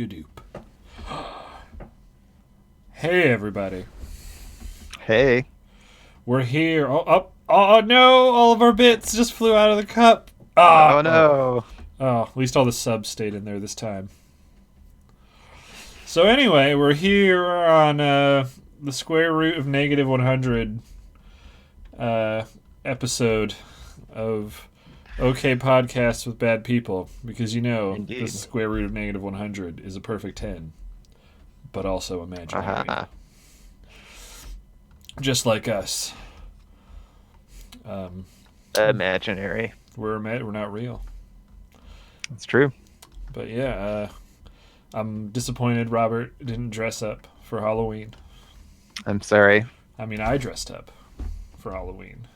Skadoop. Hey, everybody. Hey. We're here. Oh, no! All of our bits just flew out of the cup. Ah! Oh no. At least all the subs stayed in there this time. So, anyway, we're here on the square root of negative 100 episode of OK Podcasts with Bad People. Because the Indeed. square root of negative 100 is a perfect 10, but also imaginary. Uh-huh. Just like us. Imaginary. We're not real. It's true. But yeah, I'm disappointed Robert didn't dress up for Halloween. I'm sorry. I mean, I dressed up for Halloween.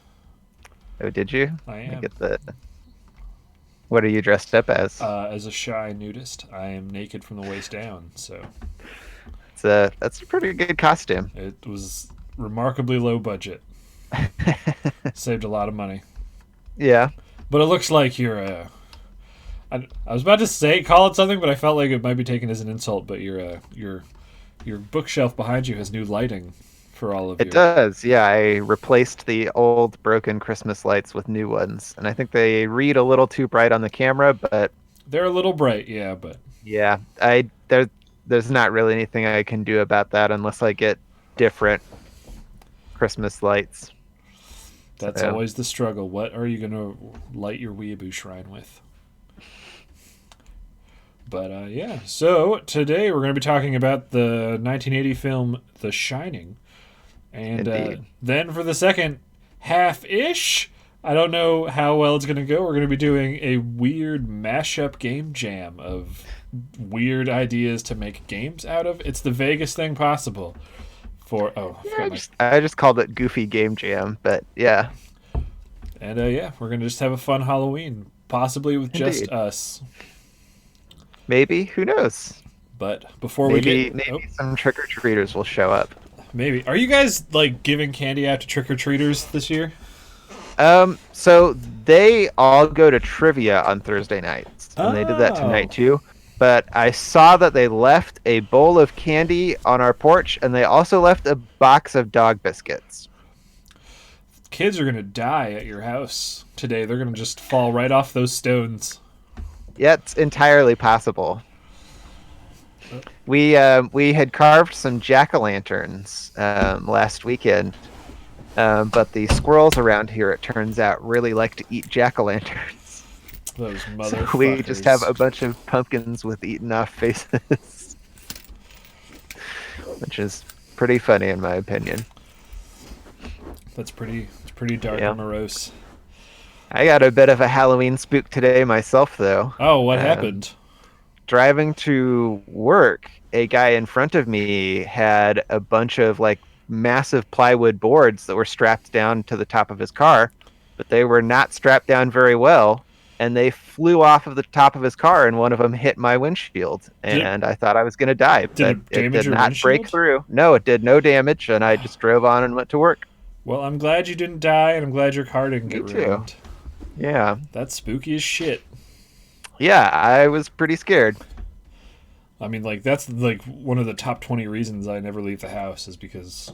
Oh, did you? I Let me am. get the. What are you dressed up as? As a shy nudist, I am naked from the waist down, so That's a pretty good costume. it was remarkably low budget. Saved a lot of money. Yeah. But it looks like I was about to say call it something, but I felt like it might be taken as an insult. But your bookshelf behind you has new lighting for all of It your. does. Yeah, I replaced the old broken Christmas lights with new ones, and I think they read a little too bright on the camera, but They're a little bright, yeah, but yeah, there's not really anything I can do about that unless I get different Christmas lights. that's So, always the struggle. What are you gonna light your weeaboo shrine with? But yeah, so today we're going to be talking about the 1980 film The Shining. And indeed. then for the second half ish, I don't know how well it's going to go. We're going to be doing a weird mashup game jam of weird ideas to make games out of. It's the vaguest thing possible. I Yeah, forgot I my. just I just called it Goofy Game Jam, but yeah, And yeah, we're going to just have a fun Halloween, possibly with just indeed. us. Maybe, who knows? But before we get. Maybe Oh, some trick-or-treaters will show up. maybe. Are you guys like giving candy out to trick or treaters this year? So they all go to trivia on Thursday nights, and they did that Oh, tonight too. But I saw that they left a bowl of candy on our porch, and they also left a box of dog biscuits. kids are gonna die at your house today. They're gonna just fall right off those stones. Yeah, it's entirely possible. We had carved some jack-o'-lanterns last weekend, but the squirrels around here, it turns out, really like to eat jack-o'-lanterns. Those So we just have motherfuckers. a bunch of pumpkins with eaten off faces, which is pretty funny in my opinion. That's pretty. It's pretty dark Yeah. and morose. I got a bit of a Halloween spook today myself, though. Oh, what Um, happened? Driving to work, a guy in front of me had a bunch of like massive plywood boards that were strapped down to the top of his car, but they were not strapped down very well, and they flew off of the top of his car, and one of them hit my windshield, Did and I thought I was going to die, did but it it damage did your not break windshield? through. No, it did no damage, and I just drove on and went to work. Well, I'm glad you didn't die, and I'm glad your car didn't Me get too. ruined. Yeah. That's spooky as shit. Yeah, I was pretty scared. I mean, like that's like one of the top 20 reasons I never leave the house is because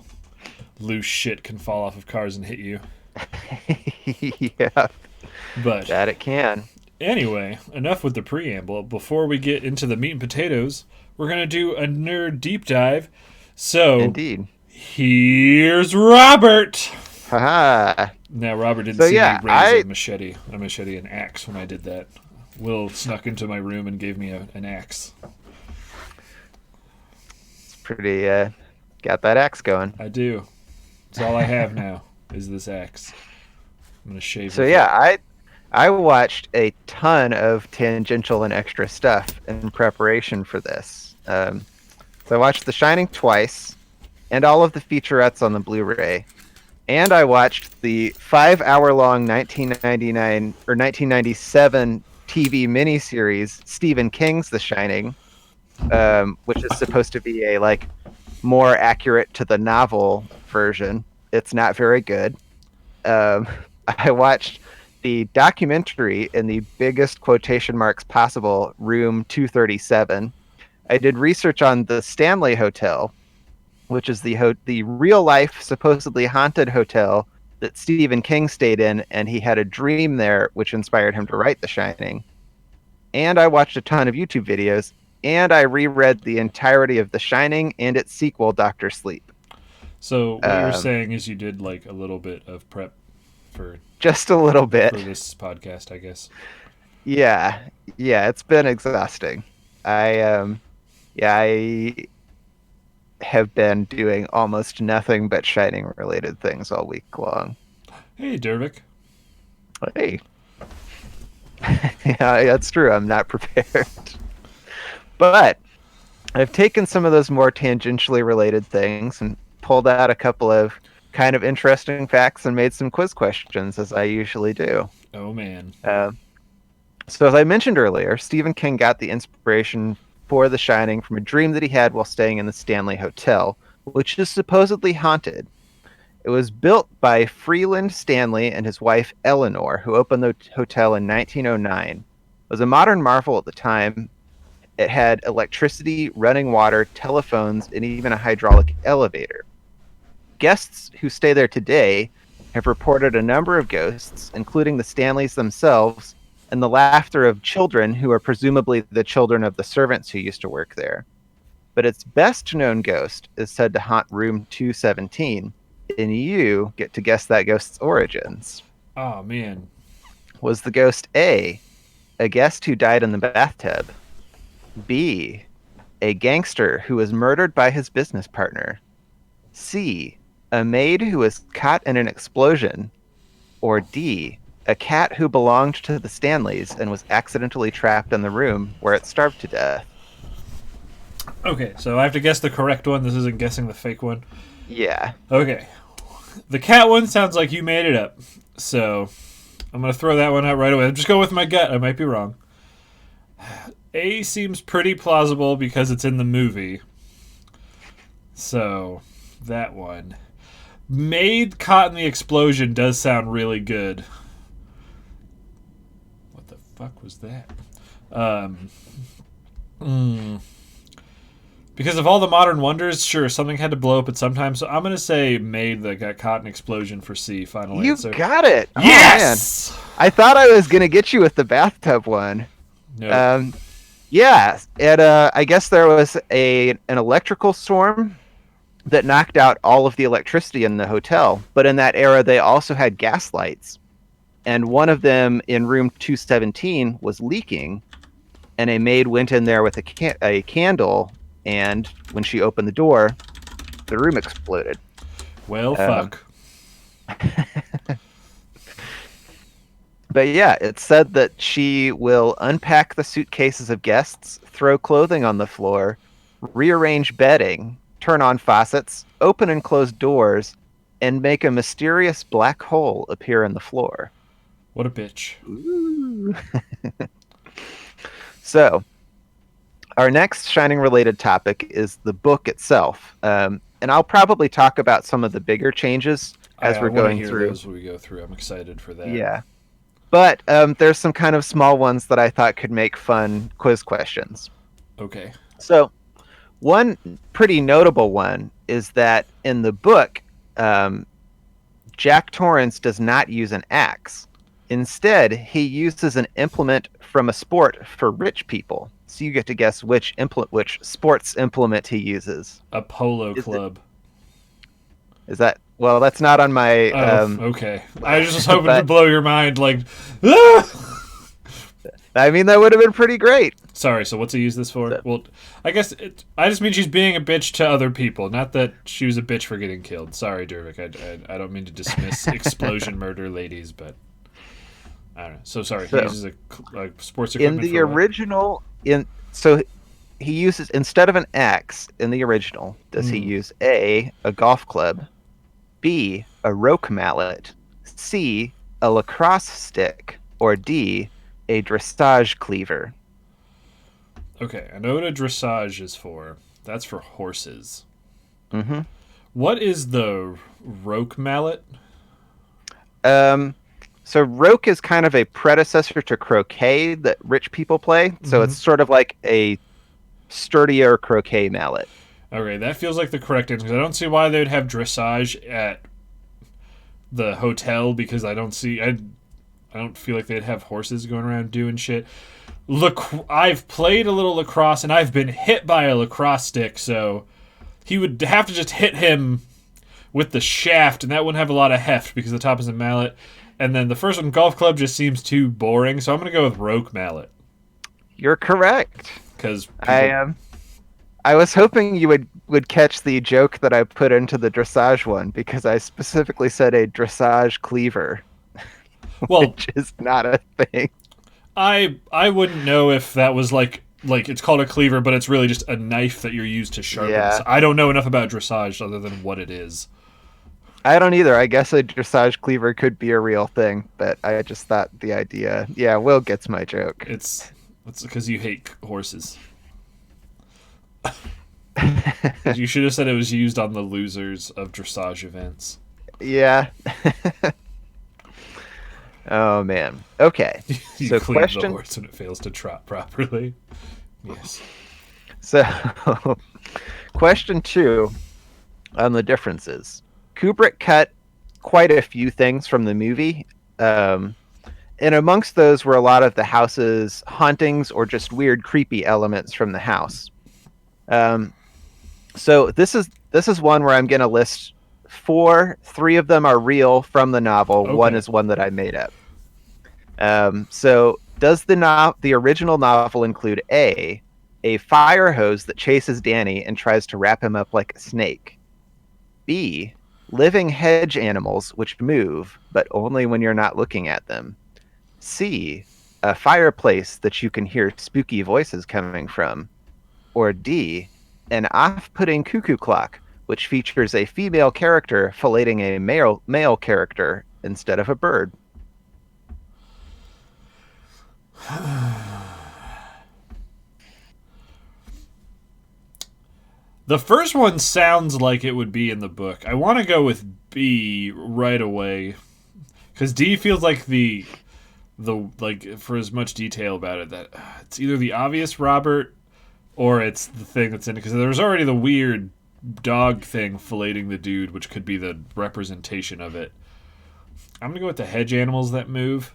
loose shit can fall off of cars and hit you. Yeah, But that it can. anyway, enough with the preamble. Before we get into the meat and potatoes, we're going to do a nerd deep dive. So, Indeed. here's Robert. Haha. Now, Robert didn't So see me yeah, raise a machete and axe when I did that. Will snuck into my room and gave me an axe. it's pretty got that axe going. I do. It's all I have now is this axe. I'm going to shave So with it. yeah, I watched a ton of tangential and extra stuff in preparation for this. So I watched The Shining twice, and all of the featurettes on the Blu-ray, and I watched the 5-hour long 1999 or 1997 TV miniseries Stephen King's The Shining, which is supposed to be a like more accurate to the novel version. It's not very good. Um, I watched the documentary in the biggest quotation marks possible, Room 237, I did research on the Stanley Hotel, which is the real life, supposedly haunted hotel that Stephen King stayed in, and he had a dream there, which inspired him to write The Shining. And I watched a ton of YouTube videos, and I reread the entirety of The Shining and its sequel, Doctor Sleep. So what you're saying is you did like a little bit of prep for just a little bit for this podcast, I guess. Yeah, it's been exhausting. I have been doing almost nothing but Shining related things all week long. Hey, Dervik. Hey. Yeah, that's true. I'm not prepared. But I've taken some of those more tangentially related things and pulled out a couple of kind of interesting facts and made some quiz questions, as I usually do. Oh, man. So as I mentioned earlier, Stephen King got the inspiration for The Shining from a dream that he had while staying in the Stanley Hotel, which is supposedly haunted. It was built by Freeland Stanley and his wife Eleanor, who opened the hotel in 1909. It was a modern marvel at the time. It had electricity, running water, telephones, and even a hydraulic elevator. Guests who stay there today have reported a number of ghosts, including the Stanleys themselves, and the laughter of children who are presumably the children of the servants who used to work there. But its best known ghost is said to haunt room 217, and you get to guess that ghost's origins. Oh, man. Was the ghost A guest who died in the bathtub? B, a gangster who was murdered by his business partner? C, a maid who was caught in an explosion? Or D, a cat who belonged to the Stanleys and was accidentally trapped in the room where it starved to death? Okay, so I have to guess the correct one. This isn't guessing the fake one. Yeah. Okay. The cat one sounds like you made it up. So I'm going to throw that one out right away. I'm just going with my gut. I might be wrong. A seems pretty plausible because it's in the movie. So that one. Maid caught in the explosion does sound really good. What the fuck was that? Because of all the modern wonders, sure, something had to blow up at some time. So I'm going to say maid that got caught in explosion for C. Final You answer. got it. Yes! Oh, man. I thought I was going to get you with the bathtub one. No. Yeah. I guess there was an electrical storm that knocked out all of the electricity in the hotel. But in that era, they also had gas lights. And one of them in room 217 was leaking. And a maid went in there with a candle. And when she opened the door, the room exploded. Well, fuck. But yeah, it's said that she will unpack the suitcases of guests, throw clothing on the floor, rearrange bedding, turn on faucets, open and close doors, and make a mysterious black hole appear in the floor. What a bitch. Ooh. So, our next Shining-related topic is the book itself. And I'll probably talk about some of the bigger changes as we're going through. As we go through. I'm excited for that. Yeah. But there's some kind of small ones that I thought could make fun quiz questions. Okay. So, one pretty notable one is that in the book, Jack Torrance does not use an axe. Instead, he uses an implement from a sport for rich people. So you get to guess which sports implement he uses. A polo club. Is that... Well, that's not on my... okay. I was just hoping to blow your mind, like... Ah! I mean, that would have been pretty great. Sorry, so what's he use this for? Well, I guess I just mean she's being a bitch to other people, not that she was a bitch for getting killed. Sorry, Dervik. I don't mean to dismiss explosion murder ladies, but... I don't know. So, sorry, he uses a sports equipment in the original... So he uses... Instead of an axe, in the original, does he use A, a golf club... B, a roque mallet, C, a lacrosse stick, or D, a dressage cleaver? Okay, I know what a dressage is for. That's for horses. Mm-hmm. What is the roque mallet? So roque is kind of a predecessor to croquet that rich people play. So it's sort of like a sturdier croquet mallet. Okay, that feels like the correct answer because I don't see why they would have dressage at the hotel because I don't feel like they'd have horses going around doing shit. I've played a little lacrosse and I've been hit by a lacrosse stick, so he would have to just hit him with the shaft, and that wouldn't have a lot of heft because the top is a mallet. And then the first one, golf club, just seems too boring, so I'm gonna go with roque mallet You're correct. because I was hoping you would catch the joke that I put into the dressage one because I specifically said a dressage cleaver, well, which is not a thing. I wouldn't know if that was like it's called a cleaver, but it's really just a knife that you're used to sharpen. Yeah. So I don't know enough about dressage other than what it is. I don't either. I guess a dressage cleaver could be a real thing, but I just thought the idea. Yeah, Will gets my joke. It's because you hate horses. You should have said it was used on the losers of dressage events. Yeah. Oh man. Okay. You So clean question. the horse when it fails to trot properly. Yes. So, question 2 on the differences. Kubrick cut quite a few things from the movie. And amongst those were a lot of the house's hauntings or just weird, creepy elements from the house. So this is one where I'm going to list 4. 3 of them are real from the novel. Okay. One is one that I made up. So does the original novel include A fire hose that chases Danny and tries to wrap him up like a snake? B, living hedge animals which move, but only when you're not looking at them? C, a fireplace that you can hear spooky voices coming from? Or D, an off-putting cuckoo clock, which features a female character filleting a male character instead of a bird? The first one sounds like it would be in the book. I want to go with B right away because D feels like the like for as much detail about it that it's either the obvious Robert or it's the thing that's in it because there's already the weird dog thing filleting the dude, which could be the representation of it. I'm gonna go with the hedge animals that move.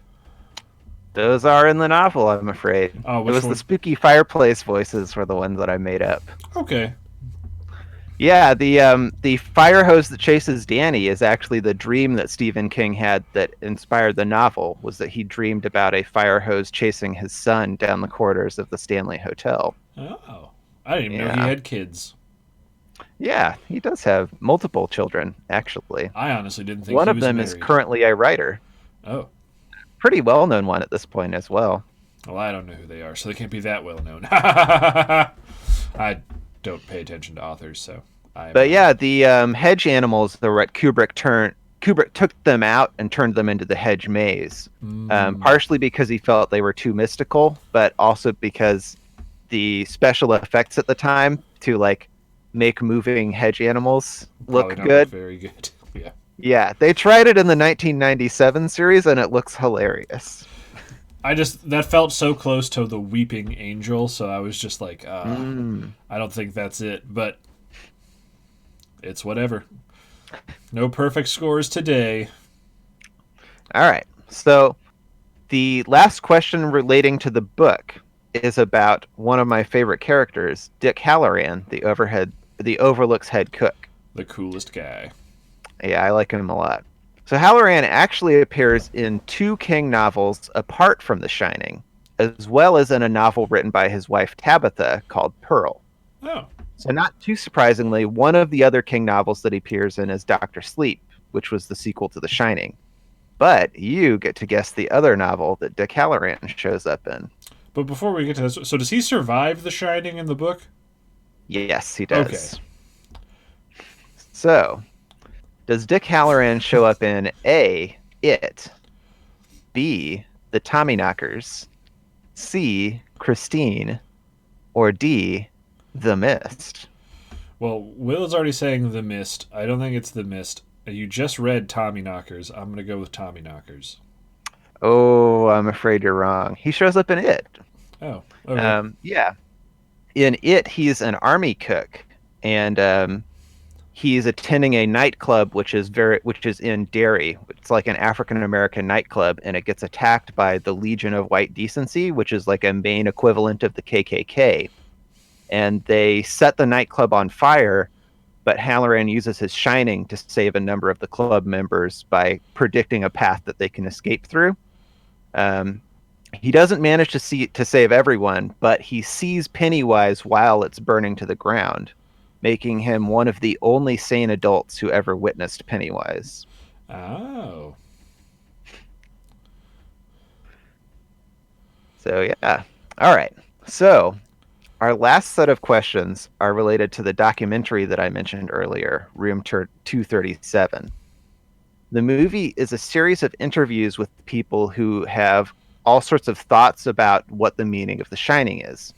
Those are in the novel, I'm afraid. Oh, It which was one? the spooky fireplace voices were the ones that I made up. Okay. Yeah, the fire hose that chases Danny is actually the dream that Stephen King had that inspired the novel. Was that he dreamed about a fire hose chasing his son down the corridors of the Stanley Hotel. Oh, I didn't even know Yeah. he had kids. Yeah, he does have multiple children, actually. I honestly didn't think One he of was them married. is currently a writer. Oh. Pretty well-known one at this point as well. Well, I don't know who they are, so they can't be that well known. I don't pay attention to authors, so But yeah, the hedge animals are what Kubrick took them out and turned them into the hedge maze. Partially because he felt they were too mystical, but also because the special effects at the time to like make moving hedge animals look probably not good. very good. Yeah. Yeah, they tried it in the 1997 series and it looks hilarious. That felt so close to the Weeping Angel, so I was just like, I don't think that's it, but it's whatever. No perfect scores today. All right. So the last question relating to the book is about one of my favorite characters, Dick Halloran, the Overlook's head cook. The coolest guy. Yeah, I like him a lot. So Halloran actually appears in 2 King novels apart from The Shining, as well as in a novel written by his wife Tabitha called Pearl. Oh. So not too surprisingly, one of the other King novels that he appears in is Dr. Sleep, which was the sequel to The Shining. But you get to guess the other novel that Dick Halloran shows up in. But before we get to this, so does he survive The Shining in the book? Yes, he does. Okay. So, does Dick Halloran show up in A, It, B, The Tommyknockers, C, Christine, or D, The Mist? Well, Will is already saying The Mist. I don't think it's The Mist. You just read Tommyknockers. I'm going to go with Tommyknockers. Oh, I'm afraid you're wrong. He shows up in It. Oh, okay. Yeah. in it, he's an army cook, and he's attending a nightclub which is in Derry. It's like an African American nightclub, and it gets attacked by the Legion of White Decency, which is like a main equivalent of the KKK. And they set the nightclub on fire, but Halloran uses his shining to save a number of the club members by predicting a path that they can escape through. He doesn't manage to save everyone, but he sees Pennywise while it's burning to the ground, making him one of the only sane adults who ever witnessed Pennywise. Oh. So, yeah. All right. So, our last set of questions are related to the documentary that I mentioned earlier, Room 237. The movie is a series of interviews with people who have all sorts of thoughts about what the meaning of The Shining is.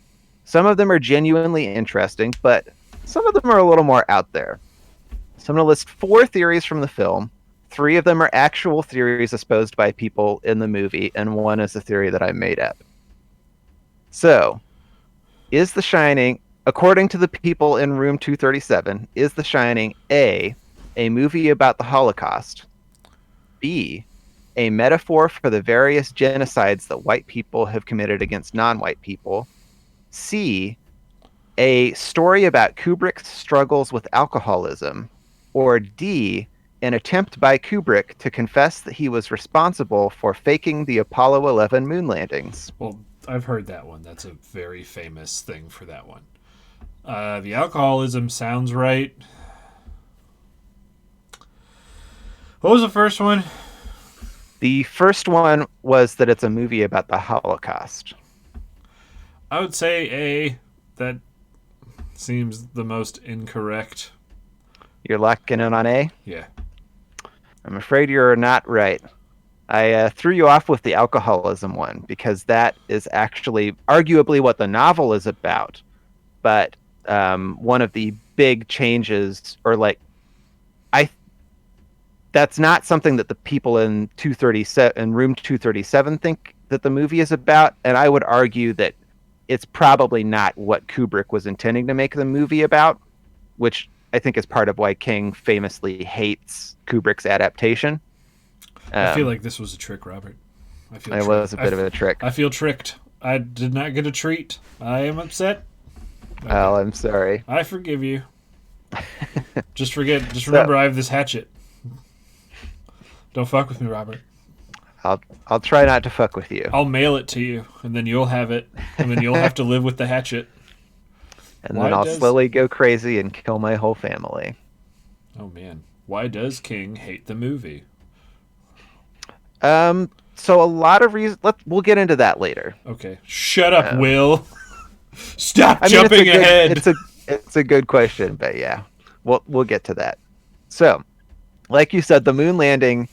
Some of them are genuinely interesting, but some of them are a little more out there. So I'm going to list 4 theories from the film. 3 of them are actual theories espoused by people in the movie, and 1 is a theory that I made up. So, is The Shining, according to the people in Room 237, is The Shining A movie about the Holocaust, B, a metaphor for the various genocides that white people have committed against non-white people, C, a story about Kubrick's struggles with alcoholism, or D, an attempt by Kubrick to confess that he was responsible for faking the Apollo 11 moon landings? Well, I've heard that one. That's a very famous thing for that one. The alcoholism sounds right. What was the first one? The first one was that it's a movie about the Holocaust. I would say A. That seems the most incorrect. You're locking in on A? Yeah. I'm afraid you're not right. I threw you off with the alcoholism one because that is actually arguably what the novel is about. But one of the big changes, or like, that's not something that the people in Room 237 think that the movie is about, and I would argue that it's probably not what Kubrick was intending to make the movie about, which I think is part of why King famously hates Kubrick's adaptation. I feel like this was a trick, Robert. It was a bit of a trick. I feel tricked. I did not get a treat. I am upset. Okay. Oh, I'm sorry. I forgive you. Just remember I have this hatchet. Don't fuck with me, Robert. I'll try not to fuck with you. I'll mail it to you, and then you'll have it, and then you'll have to live with the hatchet. And then I'll slowly go crazy and kill my whole family. Oh, man. Why does King hate the movie? So a lot of reasons. We'll get into that later. Okay. Shut up, Will. Stop jumping ahead. It's a good question, but yeah, we'll get to that. So, like you said, the moon landing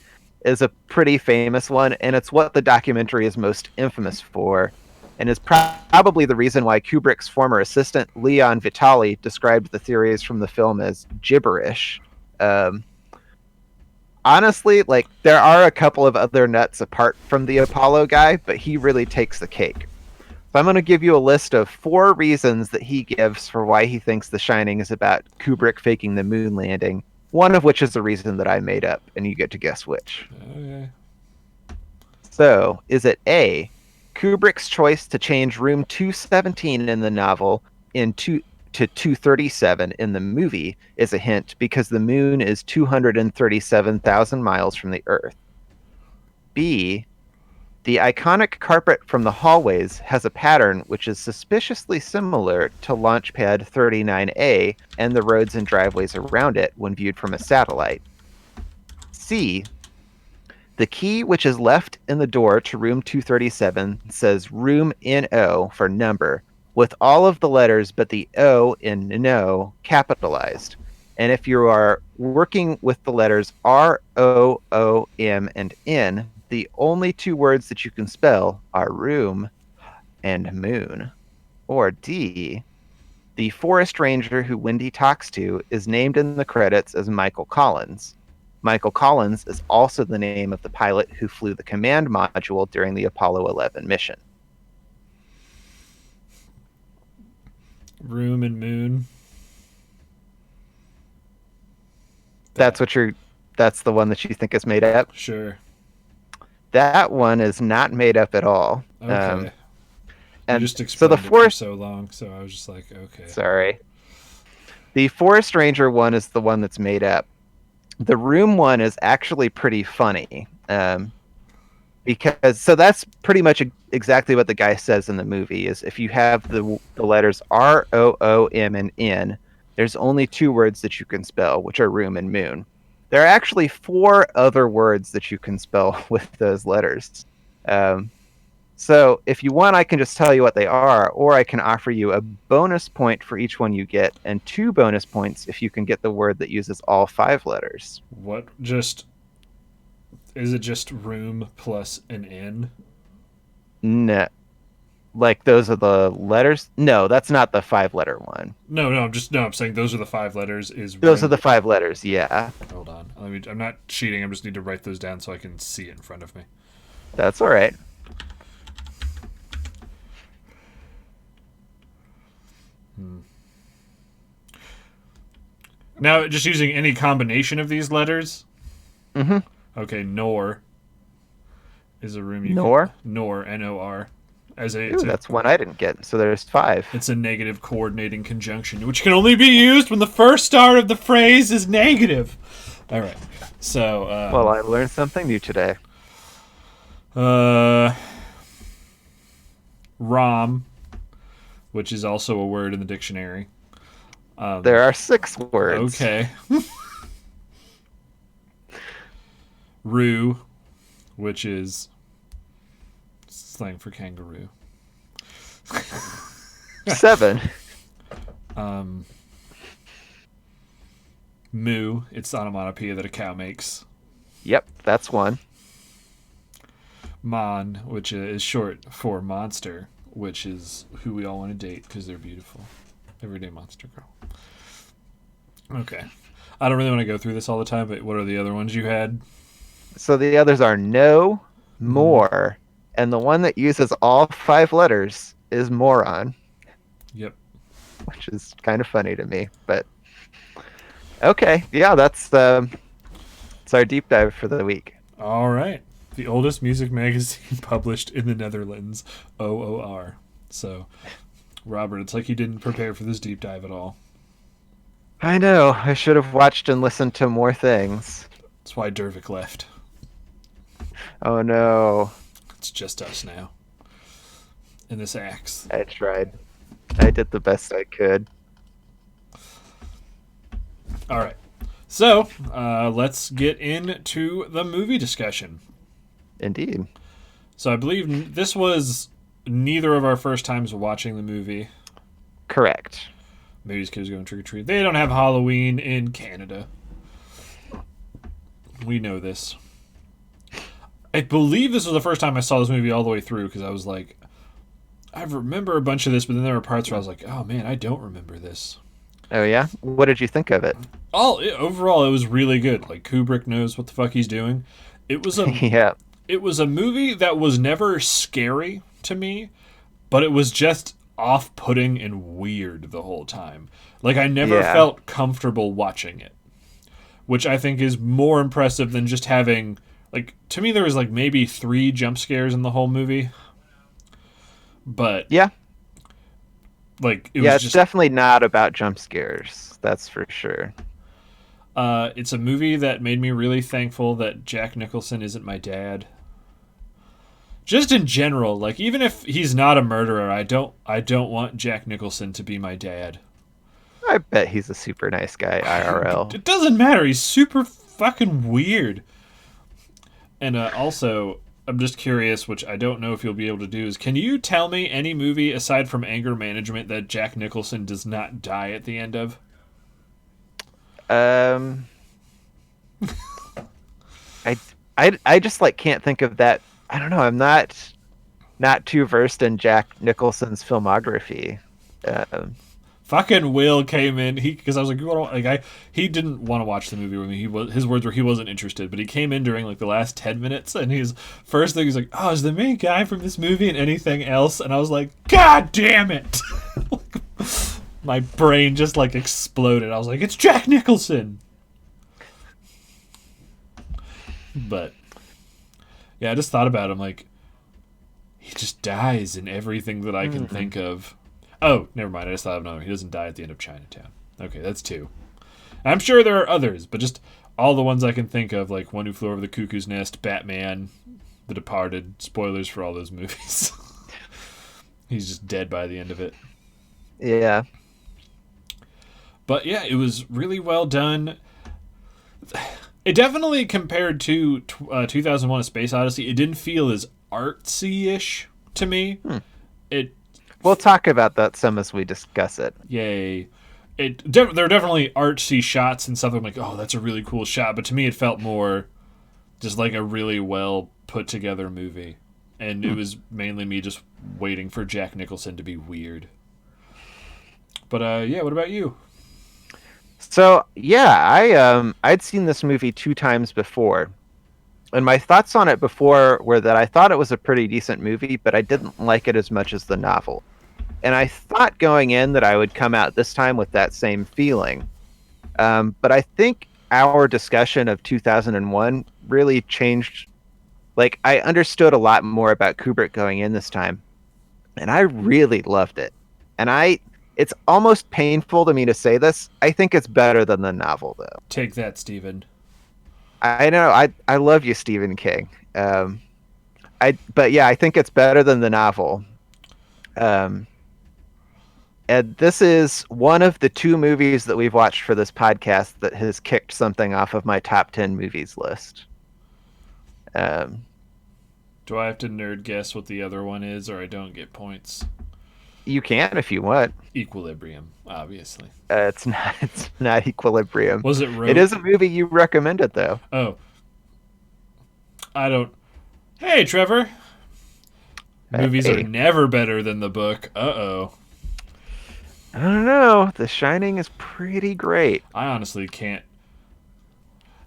is a pretty famous one, and it's what the documentary is most infamous for, and is probably the reason why Kubrick's former assistant, Leon Vitali, described the theories from the film as gibberish. Honestly, like, there are a couple of other nuts apart from the Apollo guy, but he really takes the cake. So I'm going to give you a list of 4 reasons that he gives for why he thinks The Shining is about Kubrick faking the moon landing, one of which is the reason that I made up, and you get to guess which. Okay. So, is it A, Kubrick's choice to change room 217 in the novel to 237 in the movie is a hint because the moon is 237,000 miles from the Earth? B, the iconic carpet from the hallways has a pattern which is suspiciously similar to Launchpad 39A and the roads and driveways around it when viewed from a satellite. C, the key which is left in the door to room 237 says room NO for number, with all of the letters but the O in no capitalized. And if you are working with the letters R, O, O, M, and N, the only 2 words that you can spell are room and moon. Or D, the forest ranger who Wendy talks to is named in the credits as Michael Collins. Michael Collins is also the name of the pilot who flew the command module during the Apollo 11 mission. Room and Moon. That's the one that you think is made up? Sure. That one is not made up at all. Okay. And you just so explained it for so long, so I was just like, okay. Sorry. The Forest Ranger one is the one that's made up. The Room one is actually pretty funny. Because that's pretty much exactly what the guy says in the movie is if you have the letters R, O, O, M, and N, there's only 2 words that you can spell, which are room and moon. There are actually 4 other words that you can spell with those letters. So if you want, I can just tell you what they are, or I can offer you a bonus point for each one you get, and 2 bonus points if you can get the word that uses all 5 letters. What is it just room plus an N? No. Like those are the letters? No, that's not the 5-letter one. No, I'm saying those are the 5 letters. Those are the 5 letters, yeah. Hold on. I'm not cheating. I just need to write those down so I can see it in front of me. That's all right. Now, just using any combination of these letters? Mm-hmm. Okay, Nor is a room you Nor? Nor, N-O-R. That's one I didn't get, so there's 5. It's a negative coordinating conjunction, which can only be used when the first star of the phrase is negative. All right, so... well, I learned something new today. ROM, which is also a word in the dictionary. There are 6 words. Okay. Roo, which is slang for kangaroo. 7. Moo, it's onomatopoeia that a cow makes. Yep, that's 1. Mon, which is short for monster, which is who we all want to date because they're beautiful. Everyday monster girl. Okay. I don't really want to go through this all the time, but what are the other ones you had? So the others are no, more, and the one that uses all 5 letters is moron. Yep. Which is kind of funny to me, but okay. Yeah, that's it's our deep dive for the week. All right. The oldest music magazine published in the Netherlands, OOR. So, Robert, it's like you didn't prepare for this deep dive at all. I know. I should have watched and listened to more things. That's why Dervik left. Oh no. It's just us now. In this axe. I tried. I did the best I could. All right. So, let's get into the movie discussion. Indeed. So I believe this was neither of our first times watching the movie. Correct. Maybe these kids going trick-or-treat. They don't have Halloween in Canada. We know this. I believe this was the first time I saw this movie all the way through because I was like, I remember a bunch of this, but then there were parts where I was like, oh man, I don't remember this. Oh yeah? What did you think of it? Overall, it was really good. Like, Kubrick knows what the fuck he's doing. It was a yeah. It was a movie that was never scary to me, but it was just off-putting and weird the whole time. Like, I never felt comfortable watching it, which I think is more impressive than just having, like, to me there was like maybe 3 jump scares in the whole movie. But yeah. Like, it was it's definitely not about jump scares. That's for sure. It's a movie that made me really thankful that Jack Nicholson isn't my dad. Just in general, like, even if he's not a murderer, I don't want Jack Nicholson to be my dad. I bet he's a super nice guy, IRL. It doesn't matter. He's super fucking weird. And also, I'm just curious, which I don't know if you'll be able to do, is can you tell me any movie aside from Anger Management that Jack Nicholson does not die at the end of? I just like can't think of that. I don't know. I'm not too versed in Jack Nicholson's filmography. Fucking Will came in because I was like, he didn't want to watch the movie with me. His words were he wasn't interested, but he came in during like the last 10 minutes, and his first thing he's like, "Oh, is the main guy from this movie in anything else?" And I was like, "God damn it!" My brain just like exploded. I was like, it's Jack Nicholson. But yeah, I just thought about him like he just dies in everything that I can think of. Oh, never mind. I just thought of another. He doesn't die at the end of Chinatown. Okay, that's two. I'm sure there are others, but just all the ones I can think of, like One Who Flew Over the Cuckoo's Nest, Batman, The Departed. Spoilers for all those movies. He's just dead by the end of it. Yeah. But yeah, it was really well done. It definitely, compared to 2001: A Space Odyssey, it didn't feel as artsy-ish to me. We'll talk about that some as we discuss it. Yay. There are definitely artsy shots and stuff. I'm like, oh, that's a really cool shot. But to me, it felt more just like a really well put together movie. And it was mainly me just waiting for Jack Nicholson to be weird. But yeah, what about you? So yeah, I'd seen this movie 2 times before, and my thoughts on it before were that I thought it was a pretty decent movie, but I didn't like it as much as the novel. And I thought going in that I would come out this time with that same feeling. But I think our discussion of 2001 really changed. Like, I understood a lot more about Kubrick going in this time, and I really loved it. And it's almost painful to me to say this. I think it's better than the novel, though. Take that, Stephen. I know. I love you, Stephen King. But yeah, I think it's better than the novel. And this is one of the 2 movies that we've watched for this podcast that has kicked something off of my top 10 movies list. Do I have to nerd guess what the other one is, or I don't get points? You can if you want. Equilibrium, obviously. It's not. It's not Equilibrium. Was it? It is a movie you recommended, though. Oh, I don't. Hey, Trevor. Movies are never better than the book. Uh-oh. I don't know. The Shining is pretty great. I honestly can't.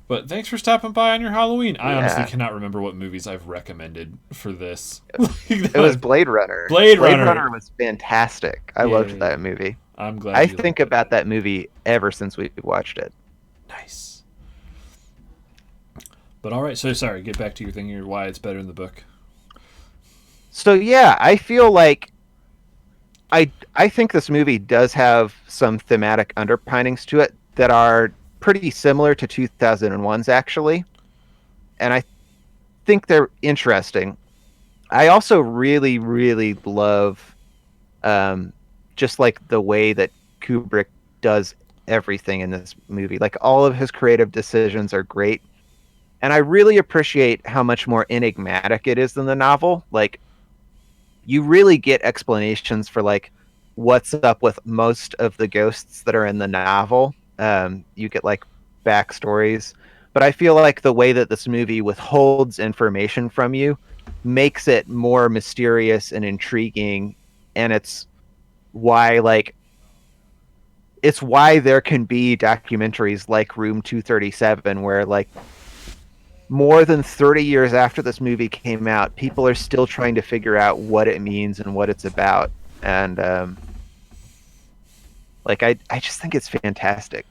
But thanks for stopping by on your Halloween. I honestly cannot remember what movies I've recommended for this. It was Blade Runner. Blade Blade Runner. Runner was fantastic. I loved that movie. I'm glad. I think about that movie ever since we watched it. Nice. But all right, so sorry. Get back to your thing here. Why it's better in the book. So yeah, I feel like I think this movie does have some thematic underpinnings to it that are pretty similar to 2001's actually, and I think they're interesting. I also really, really love just like the way that Kubrick does everything in this movie. Like, all of his creative decisions are great, and I really appreciate how much more enigmatic it is than the novel. Like, you really get explanations for like what's up with most of the ghosts that are in the novel. You get like backstories, but I feel like the way that this movie withholds information from you makes it more mysterious and intriguing, and it's why there can be documentaries like Room 237 where like more than 30 years after this movie came out, people are still trying to figure out what it means and what it's about. And I just think it's fantastic.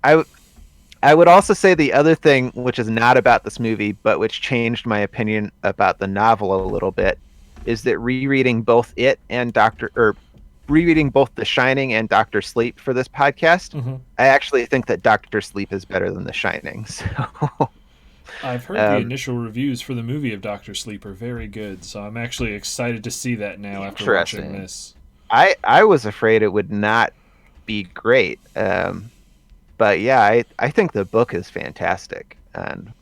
I would also say the other thing, which is not about this movie, but which changed my opinion about the novel a little bit, is that rereading both rereading both The Shining and Doctor Sleep for this podcast, I actually think that Doctor Sleep is better than The Shining. So I've heard the initial reviews for the movie of Doctor Sleep are very good, so I'm actually excited to see that now after watching this. I was afraid it would not be great, but yeah, I think the book is fantastic, and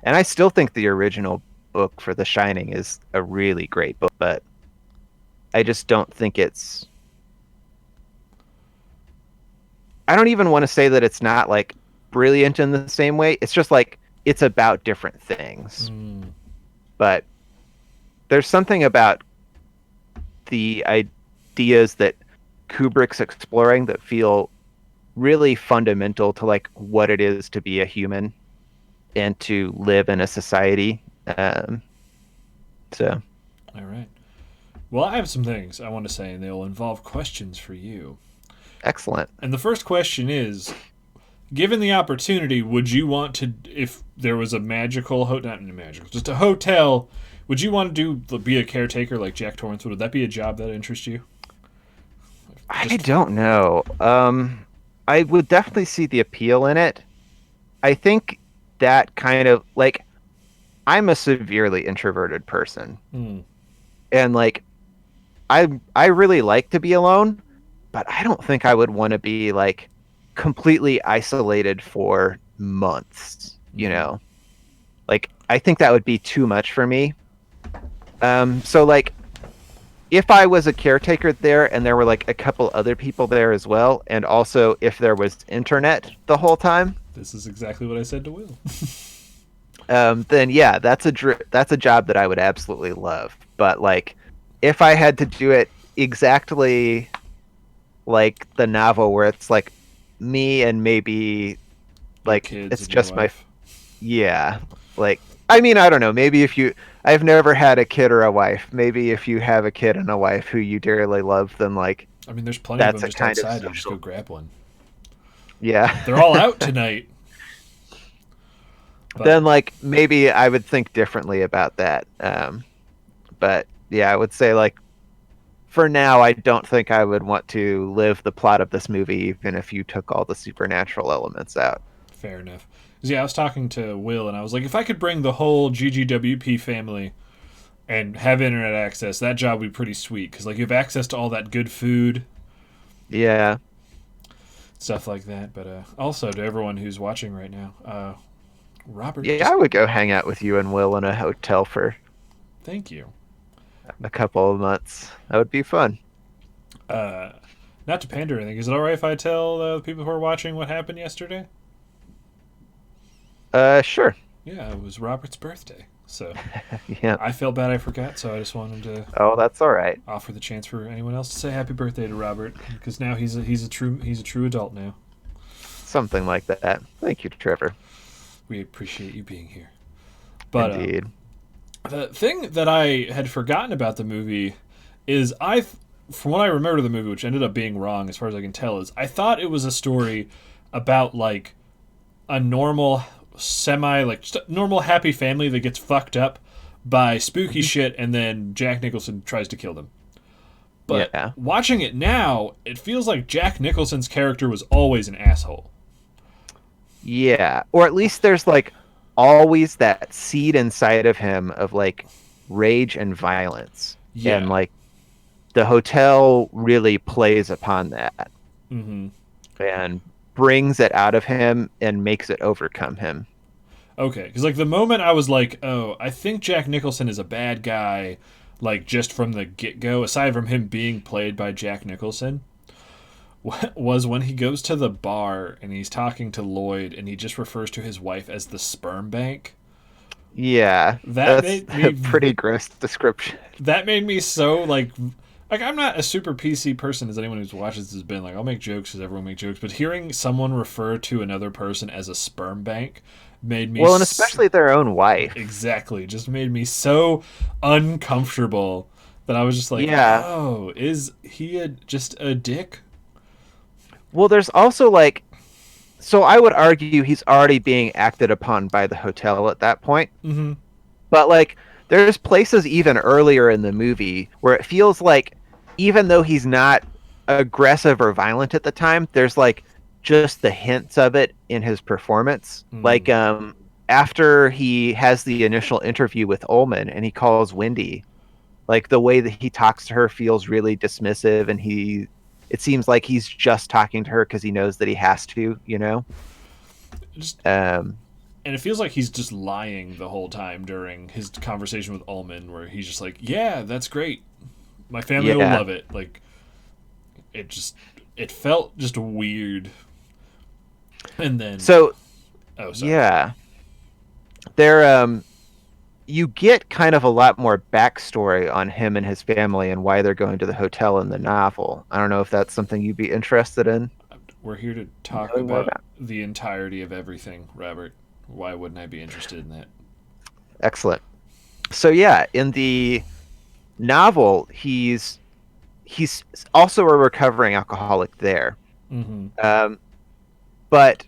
I still think the original book for The Shining is a really great book, but I just don't think it's. I don't even want to say that it's not like brilliant in the same way. It's just like it's about different things. But there's something about the ideas that Kubrick's exploring that feel really fundamental to like what it is to be a human and to live in a society. So all right. Well, I have some things I want to say, and they'll involve questions for you. Excellent. And the first question is, given the opportunity, would you want to, if there was a magical, not magical, just a hotel, would you want to be a caretaker like Jack Torrance? Would that be a job that interests you? I don't know. I would definitely see the appeal in it. I think that kind of like I'm a severely introverted person. And like I really like to be alone, but I don't think I would want to be like completely isolated for months, you know. Like I think that would be too much for me. So like if I was a caretaker there and there were like a couple other people there as well, and also if there was internet the whole time, this is exactly what I said to Will. Then yeah, that's a job that I would absolutely love. But like, if I had to do it exactly like the novel, where it's like me and maybe like it's just my yeah, like I mean I don't know. Maybe if you I've never had a kid or a wife. Maybe if you have a kid and a wife who you dearly love, then like I mean, there's plenty of them just outside. You just go grab one. Yeah, they're all out tonight. But then like maybe I would think differently about that. But yeah, I would say like for now I don't think I would want to live the plot of this movie even if you took all the supernatural elements out. Fair enough. Yeah, I was talking to Will and I was like, if I could bring the whole GGWP family and have internet access, that job would be pretty sweet because like you have access to all that good food. Yeah. Stuff like that. But also to everyone who's watching right now, Robert. Yeah, I would go hang out with you and Will in a hotel for. Thank you. A couple of months. That would be fun. Not to pander or anything. Is it all right if I tell the people who are watching what happened yesterday? Sure. Yeah, it was Robert's birthday, so yeah. I felt bad I forgot, so I just wanted to. Oh, that's all right. Offer the chance for anyone else to say happy birthday to Robert because now he's a true adult now. Something like that. Thank you, Trevor. We appreciate you being here. But indeed. The thing that I had forgotten about the movie is from what I remember of the movie, which ended up being wrong as far as I can tell, is I thought it was a story about like a normal just a normal happy family that gets fucked up by spooky shit and then Jack Nicholson tries to kill them. But watching it now, it feels like Jack Nicholson's character was always an asshole. Yeah, or at least there's like always that seed inside of him of like rage and violence. Yeah. And like the hotel really plays upon that. And brings it out of him and makes it overcome him. Okay, because like the moment I was like, oh, I think Jack Nicholson is a bad guy, like just from the get-go, aside from him being played by Jack Nicholson, was when he goes to the bar and he's talking to Lloyd and he just refers to his wife as the sperm bank. Yeah, that's a pretty gross description. That made me so like I'm not a super PC person as anyone who's watched this has been. Like I'll make jokes as everyone makes jokes, but hearing someone refer to another person as a sperm bank made me and especially their own wife. Exactly, just made me so uncomfortable that I was just like, oh, is he just a dick? Well, there's also like, so I would argue he's already being acted upon by the hotel at that point. But like, there's places even earlier in the movie where it feels like, even though he's not aggressive or violent at the time, there's like just the hints of it in his performance. Like, after he has the initial interview with Ullman and he calls Wendy, like the way that he talks to her feels really dismissive, and it seems like he's just talking to her because he knows that he has to, you know? And it feels like he's just lying the whole time during his conversation with Ullman, where he's just like, yeah, that's great. My family will love it. Like, it felt just weird. And then... Yeah. There, you get kind of a lot more backstory on him and his family and why they're going to the hotel in the novel. I don't know if that's something you'd be interested in. We're here to talk about the entirety of everything, Robert. Why wouldn't I be interested in that? Excellent. So yeah, in the novel, he's also a recovering alcoholic there. Mm-hmm. Um, but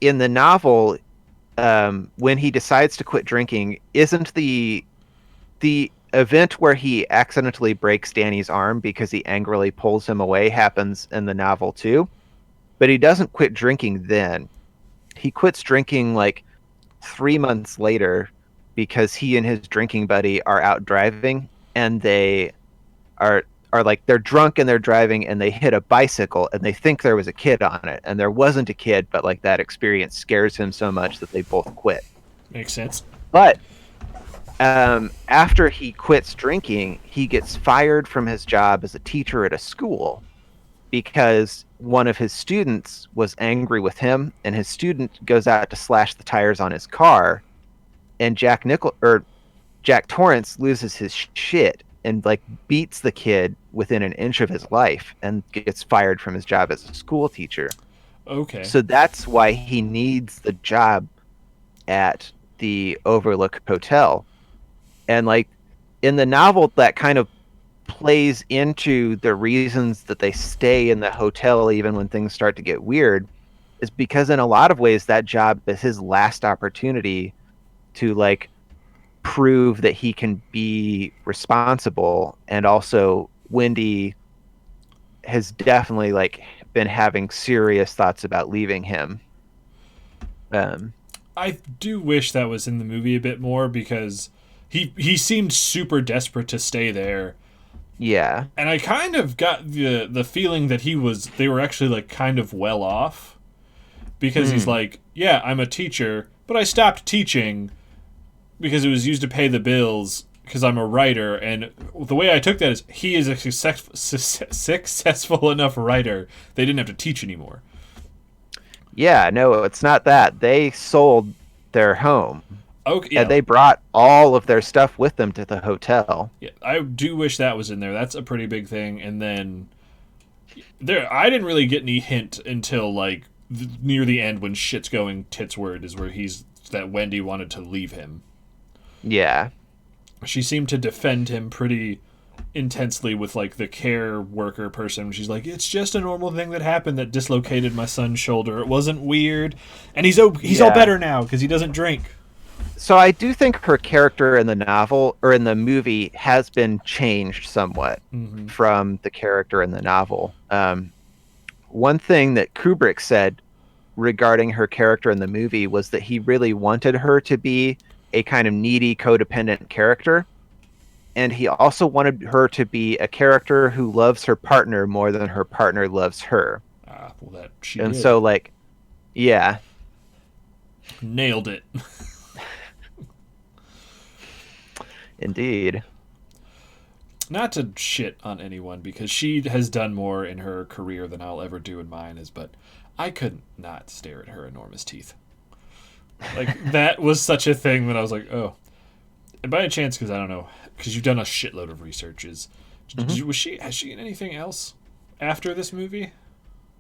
in the novel, when he decides to quit drinking, isn't the event where he accidentally breaks Danny's arm because he angrily pulls him away happens in the novel too? But he doesn't quit drinking then. He quits drinking like 3 months later because he and his drinking buddy are out driving and they are are like they're drunk and they're driving and they hit a bicycle and they think there was a kid on it and there wasn't a kid, but like that experience scares him so much that they both quit. Makes sense. But after he quits drinking, he gets fired from his job as a teacher at a school because one of his students was angry with him, and his student goes out to slash the tires on his car, and Jack Torrance loses his shit and like beats the kid within an inch of his life and gets fired from his job as a school teacher. Okay. So that's why he needs the job at the Overlook Hotel. And like in the novel, that kind of plays into the reasons that they stay in the hotel even when things start to get weird, is because in a lot of ways that job is his last opportunity to like prove that he can be responsible. And also Wendy has definitely like been having serious thoughts about leaving him. I do wish that was in the movie a bit more because he seemed super desperate to stay there. Yeah. And I kind of got the feeling that they were actually like kind of well off because he's like, yeah, I'm a teacher, but I stopped teaching because it was used to pay the bills because I'm a writer. And the way I took that is he is a successful enough writer they didn't have to teach anymore. Yeah, no, it's not that. They sold their home. Okay, yeah. And they brought all of their stuff with them to the hotel. Yeah, I do wish that was in there. That's a pretty big thing. And then I didn't really get any hint until like near the end when shit's going titsward is where that Wendy wanted to leave him. Yeah. She seemed to defend him pretty intensely with like the care worker person. She's like, it's just a normal thing that happened that dislocated my son's shoulder. It wasn't weird, and he's all better now because he doesn't drink. So I do think her character in the novel or in the movie has been changed somewhat from the character in the novel. One thing that Kubrick said regarding her character in the movie was that he really wanted her to be a kind of needy, codependent character. And he also wanted her to be a character who loves her partner more than her partner loves her. Well, that she and did. So, like, yeah. Nailed it. Indeed. Not to shit on anyone because she has done more in her career than I'll ever do in mine, but I could not stare at her enormous teeth. Like, that was such a thing that I was like, oh. And by a chance, because I don't know, because you've done a shitload of researches. Has she in anything else after this movie?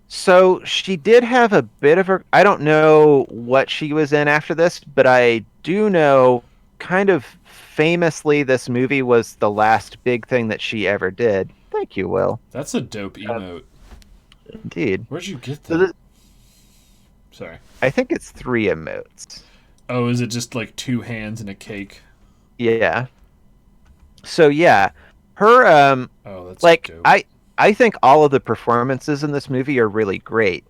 So she did have a bit of I don't know what she was in after this, but I do know kind of famously this movie was the last big thing that she ever did. Thank you, Will. That's a dope emote. Indeed. Where'd you get that? Sorry. I think it's 3 emotes. Oh, is it just like 2 hands and a cake? Yeah. So yeah, her oh, that's like dope. I think all of the performances in this movie are really great.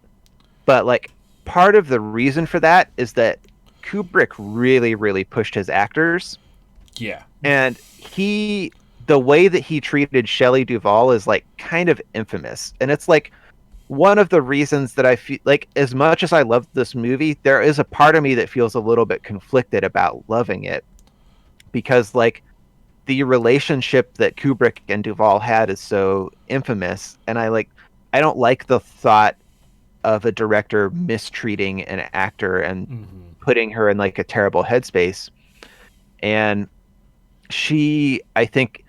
But like part of the reason for that is that Kubrick really, really pushed his actors. Yeah. And the way that he treated Shelley Duvall is like kind of infamous. And it's like one of the reasons that I feel like, as much as I love this movie, there is a part of me that feels a little bit conflicted about loving it. Because like the relationship that Kubrick and Duvall had is so infamous. And I don't like the thought of a director mistreating an actor and putting her in like a terrible headspace. And she, I think,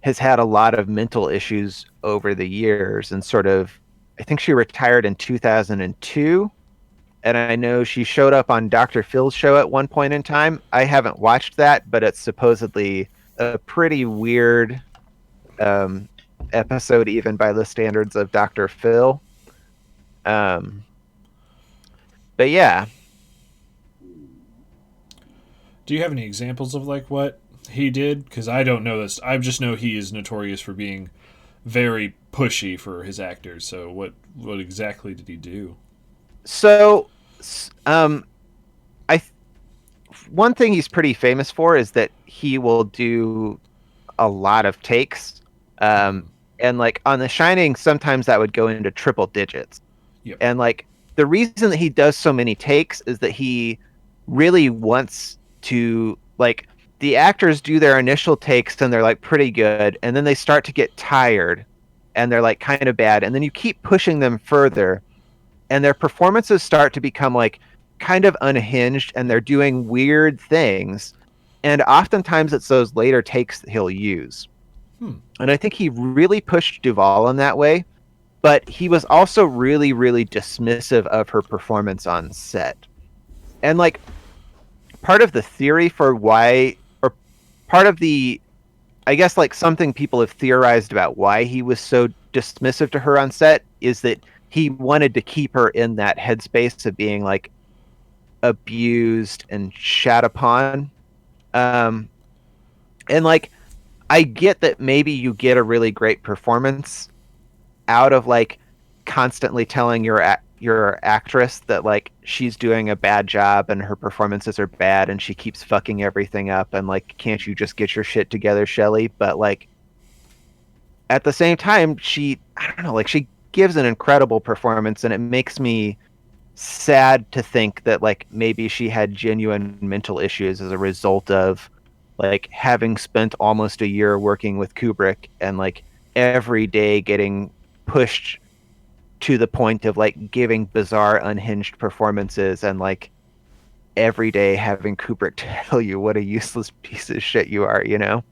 has had a lot of mental issues over the years and sort of, I think she retired in 2002. And I know she showed up on Dr. Phil's show at one point in time. I haven't watched that, but it's supposedly a pretty weird um, episode, even by the standards of Dr. Phil. Um, but yeah, Do you have any examples of like what he did? Because I don't know this. I just know he is notorious for being very pushy for his actors. So what exactly did he do? so I one thing he's pretty famous for is that he will do a lot of takes. Um, Mm-hmm. and like on The Shining, sometimes that would go into triple digits. Yep. And like the reason that he does so many takes is that he really wants to like the actors do their initial takes and they're like pretty good, and then they start to get tired and they're like kind of bad, and then you keep pushing them further and their performances start to become like kind of unhinged and they're doing weird things, and oftentimes it's those later takes that he'll use. Hmm. And I think he really pushed Duvall in that way, but he was also really, really dismissive of her performance on set. And like part of the theory for why, or part of the, I guess like something people have theorized about why he was so dismissive to her on set is that he wanted to keep her in that headspace of being like abused and shat upon. Um, and like, I get that maybe you get a really great performance out of like constantly telling your actress that like she's doing a bad job and her performances are bad and she keeps fucking everything up, and like can't you just get your shit together, Shelley? But like at the same time, she I don't know, like she gives an incredible performance, and it makes me sad to think that like maybe she had genuine mental issues as a result of like having spent almost a year working with Kubrick and like every day getting pushed to the point of like giving bizarre unhinged performances, and like every day having Kubrick tell you what a useless piece of shit you are, you know?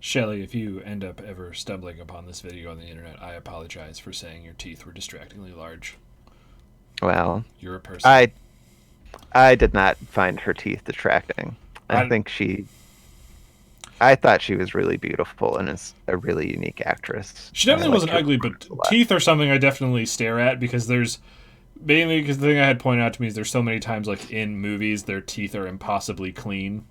Shelly, if you end up ever stumbling upon this video on the internet, I apologize for saying your teeth were distractingly large. Well, You're a person. I I did not find her teeth distracting. I I think I thought she was really beautiful and is a really unique actress. She I definitely liked wasn't her ugly, but performance a lot. teeth are something I definitely stare at because there's mainly because the thing I had pointed out to me is there's so many times like in movies their teeth are impossibly clean.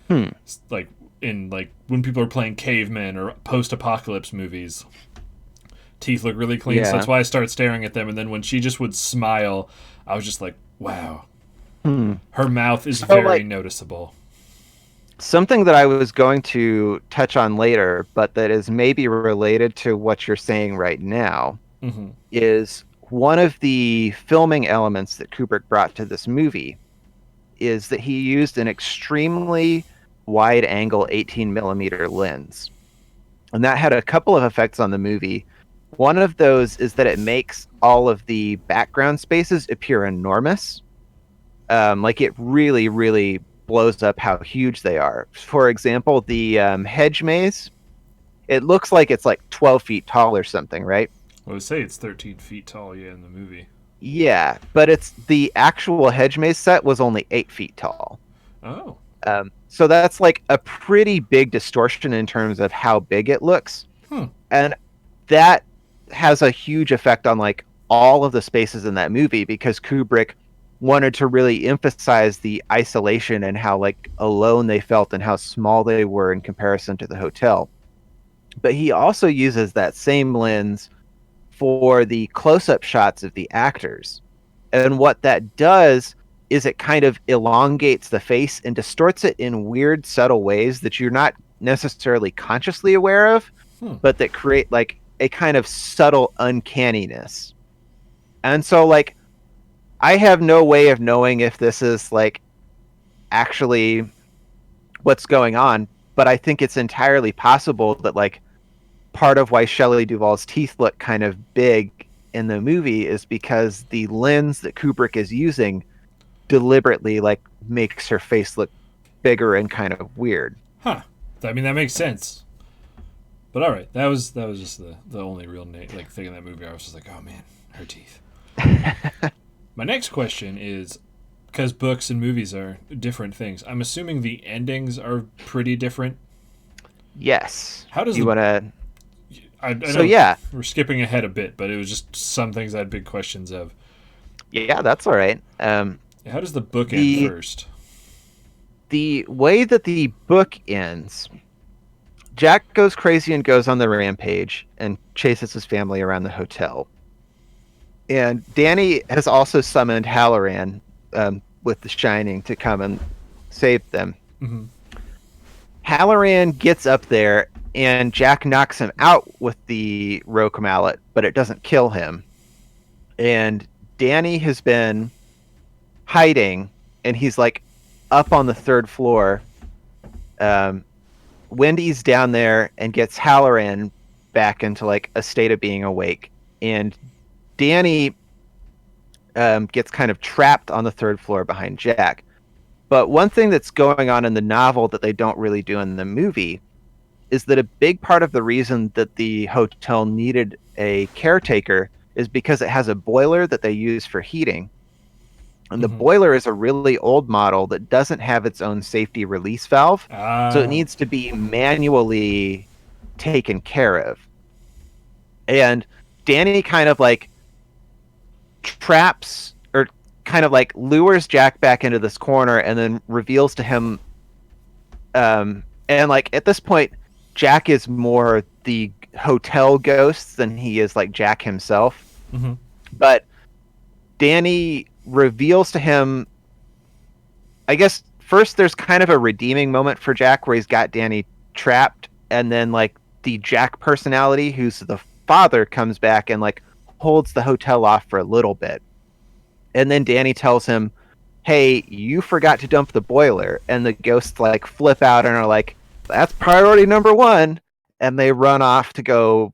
Hmm. Like in like when people are playing cavemen or post-apocalypse movies, teeth look really clean. So Yeah. that's why I started staring at them. And then when she just would smile, I was just like, wow, Hmm. her mouth is So very like noticeable. something that I was going to touch on later, but that is maybe related to what you're saying right now, Hmm. is one of the filming elements that Kubrick brought to this movie is that he used an extremely wide angle 18 millimeter lens. And that had a couple of effects on the movie. One of those is that it makes all of the background spaces appear enormous. Like it really, really blows up how huge they are. For example, the hedge maze, it looks like it's like 12 feet tall or something, right? I would say it's 13 feet tall, yeah, in the movie. Yeah, but it's the actual hedge maze set was only 8 feet tall. Oh. So that's like a pretty big distortion in terms of how big it looks. Hmm. And that has a huge effect on like all of the spaces in that movie because Kubrick wanted to really emphasize the isolation and how like alone they felt and how small they were in comparison to the hotel. But he also uses that same lens for the close-up shots of the actors. And what that does is it kind of elongates the face and distorts it in weird, subtle ways that you're not necessarily consciously aware of, Hmm. but that create like a kind of subtle uncanniness. And so, like, I have no way of knowing if this is like actually what's going on, but I think it's entirely possible that like part of why Shelley Duvall's teeth look kind of big in the movie is because the lens that Kubrick is using deliberately like makes her face look bigger and kind of weird. Huh. I mean, that makes sense. But all right, that was just the only real like thing in that movie. I was just like, oh man, her teeth. My next question is because books and movies are different things. I'm assuming the endings are pretty different. Yes. How does You want to? I So know yeah, we're skipping ahead a bit, but it was just some things I had big questions of. yeah, that's all right. How does the book end The first? the way that the book ends, Jack goes crazy and goes on the rampage and chases his family around the hotel. And Danny has also summoned Halloran with the Shining to come and save them. Hmm. Halloran gets up there, and Jack knocks him out with the Roque mallet, but it doesn't kill him. And Danny has been hiding, and he's like up on the third floor. Um, Wendy's down there and gets Halloran back into like a state of being awake, and Danny gets kind of trapped on the third floor behind Jack. But one thing that's going on in the novel that they don't really do in the movie is that a big part of the reason that the hotel needed a caretaker is because it has a boiler that they use for heating. And the Hmm. boiler is a really old model that doesn't have its own safety release valve. So it Ah. needs to be manually taken care of. And Danny kind of like traps or kind of like lures Jack back into this corner and then reveals to him and like at this point Jack is more the hotel ghost than he is like Jack himself. Hmm. But Danny reveals to him, I guess first there's kind of a redeeming moment for Jack where he's got Danny trapped, and then like the Jack personality who's the father comes back and like holds the hotel off for a little bit. And then Danny tells him, "Hey, you forgot to dump the boiler." And the ghosts like flip out and are like, "That's priority number one." And they run off to go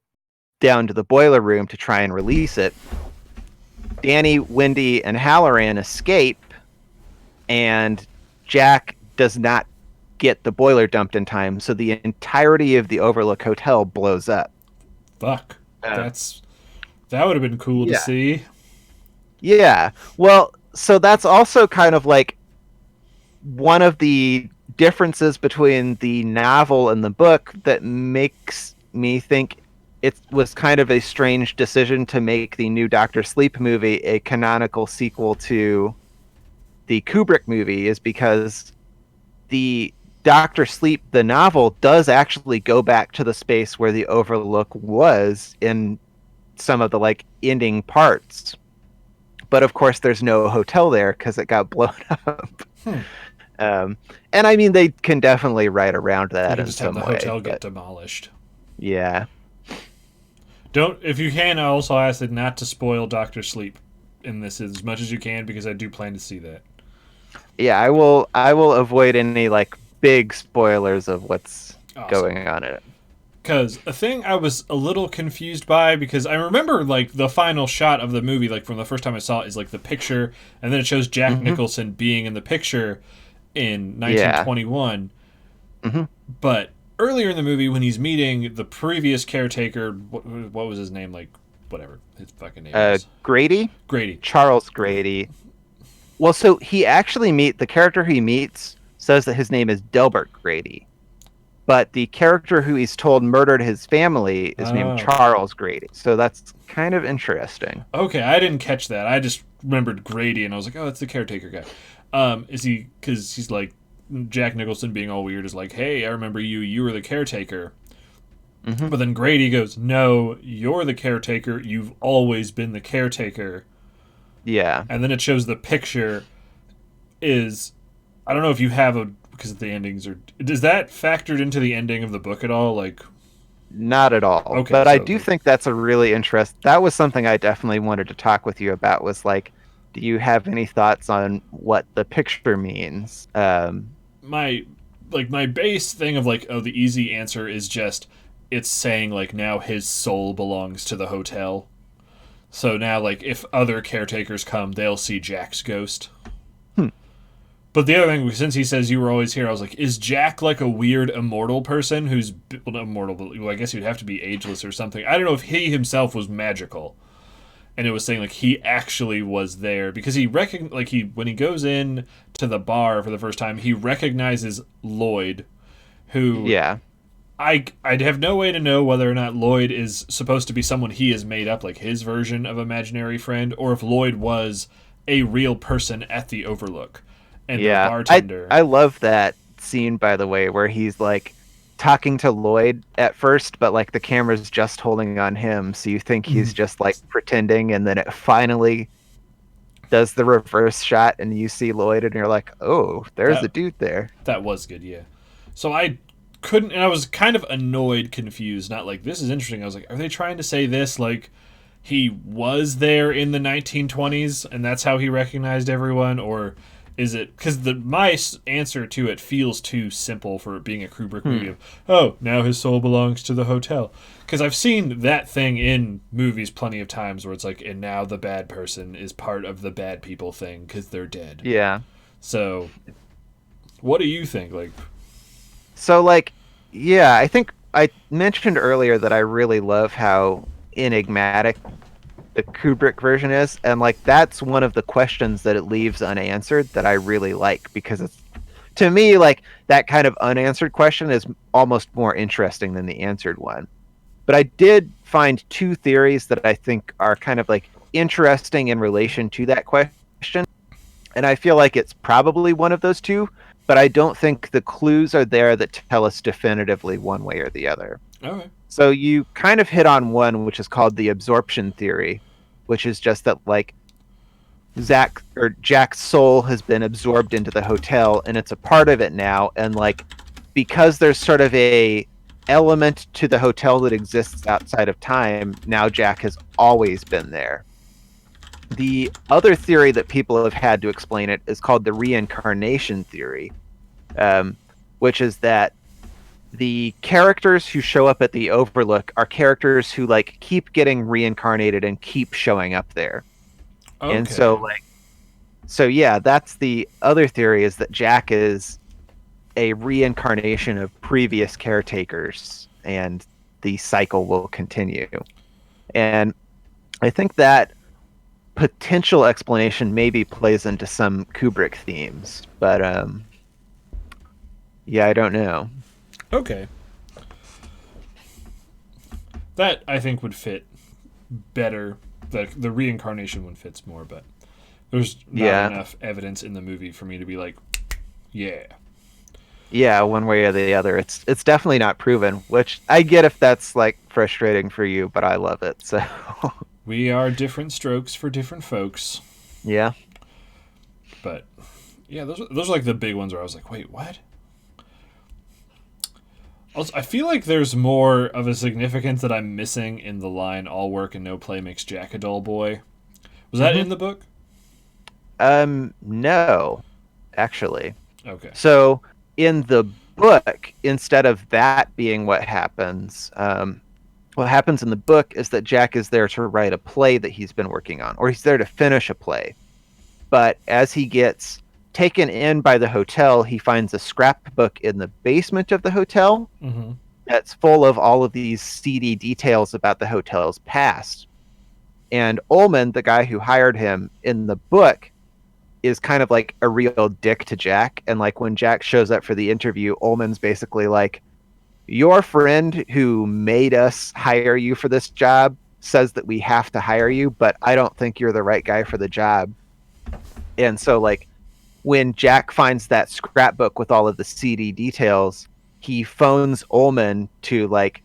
down to the boiler room to try and release it. Danny, Wendy, and Halloran escape, and Jack does not get the boiler dumped in time, so the entirety of the Overlook Hotel blows up. Fuck. Uh, That's that would have been cool to yeah. see. Yeah. Well, so that's also kind of like one of the differences between the novel and the book that makes me think it was kind of a strange decision to make the new Doctor Sleep movie a canonical sequel to the Kubrick movie, is because the Doctor Sleep, the novel, does actually go back to the space where the Overlook was in some of the like ending parts. But of course, there's no hotel there because it got blown up. Hmm. And I mean, they can definitely write around You that can in just have some the way. hotel get But demolished. yeah, Don't if you can. I also ask it not to spoil Doctor Sleep in this as much as you can because I do plan to see that. yeah, I will. I will avoid any like big spoilers of what's Awesome. going on in it. Because a thing I was a little confused by, because I remember like the final shot of the movie, like from the first time I saw it, is like the picture, and then it shows Jack Hmm. Nicholson being in the picture in Yeah. 1921. Hmm. But earlier in the movie, when he's meeting the previous caretaker, what was his name? Like whatever his fucking name was, Grady, Grady. Charles Grady. Well, so he actually the character he meets says that his name is Delbert Grady, but the character who he's told murdered his family is named Okay. Charles Grady. So that's kind of interesting. Okay, I didn't catch that. I just remembered Grady, and I was like, oh, that's the caretaker guy. Is he? Because he's like Jack Nicholson being all weird is like, hey, I remember you. You were the caretaker. Hmm. But then Grady goes, no, you're the caretaker. You've always been the caretaker. Yeah. And then it shows the picture is. I don't know if you have a because the endings are. Is that factored into the ending of the book at all? Like, Not at all. okay, But I so do like, think that's a really that was something I definitely wanted to talk with you about, was like, do you have any thoughts on what the picture means? my my base thing of like oh the easy answer is just it's saying like now his soul belongs to the hotel. So now like if other caretakers come, they'll see Jack's ghost. Hmm. But the other thing, since he says you were always here, I was like, is Jack like a weird immortal person who's well, not immortal, but well, I guess he'd have to be ageless or something. I don't know if he himself was magical, and it was saying like he actually was there because he when he goes in to the bar for the first time, he recognizes Lloyd, who Yeah. I'd have no way to know whether or not Lloyd is supposed to be someone he has made up, like his version of imaginary friend, or if Lloyd was a real person at the Overlook, and the Yeah, bartender. I love that scene, by the way, where he's like talking to Lloyd at first, but like the camera's just holding on him, so you think he's just like pretending, and then it finally does the reverse shot, and you see Lloyd, and you're like, oh, there's a That dude there. that was good, yeah. So I couldn't, and I was kind of annoyed, confused, not like this is interesting. I was like, are they trying to say this like he was there in the 1920s and that's how he recognized everyone, or is it because the my answer to it feels too simple for it being a Kubrick movie of, oh, now his soul belongs to the hotel, because I've seen that thing in movies plenty of times where it's like, and now the bad person is part of the bad people thing because they're dead. Yeah. So what do you think? Like, So like, yeah, I think I mentioned earlier that I really love how enigmatic the Kubrick version is, and like that's one of the questions that it leaves unanswered that I really like, because it's, to me, like that kind of unanswered question is almost more interesting than the answered one. But I did find two theories that I think are kind of like interesting in relation to that question, and I feel like it's probably one of those two, but I don't think the clues are there that tell us definitively one way or the other. okay, So you kind of hit on one, which is called the absorption theory, which is just that like Zach or Jack's soul has been absorbed into the hotel and it's a part of it now, and like because there's sort of a element to the hotel that exists outside of time, now Jack has always been there. The other theory that people have had to explain it is called the reincarnation theory, which is that the characters who show up at the Overlook are characters who like keep getting reincarnated and keep showing up there. okay, And so like, so yeah, that's the other theory, is that Jack is a reincarnation of previous caretakers and the cycle will continue. And I think that potential explanation maybe plays into some Kubrick themes, but yeah, I don't know. okay. That I think would fit better. The reincarnation one fits more, but there's not Yeah. enough evidence in the movie for me to be like, yeah. Yeah, one way or the other. It's definitely not proven, which I get if that's like frustrating for you, but I love it. So We are different strokes for different folks. yeah. But yeah, those are like the big ones where I was like, wait, what? Also, I feel like there's more of a significance that I'm missing in the line "all work and no play makes Jack a dull boy." Was that in the book? No, actually. Okay. So in the book, instead of that being what happens in the book is that Jack is there to write a play that he's been working on, or he's there to finish a play. But as he gets taken in by the hotel, he finds a scrapbook in the basement of the hotel Mm-hmm. that's full of all of these seedy details about the hotel's past. And Ullman, the guy who hired him in the book, is kind of like a real dick to Jack. And like when Jack shows up for the interview, Ullman's basically like, your friend who made us hire you for this job says that we have to hire you, but I don't think you're the right guy for the job. And so like when Jack finds that scrapbook with all of the seedy details, he phones Ullman to like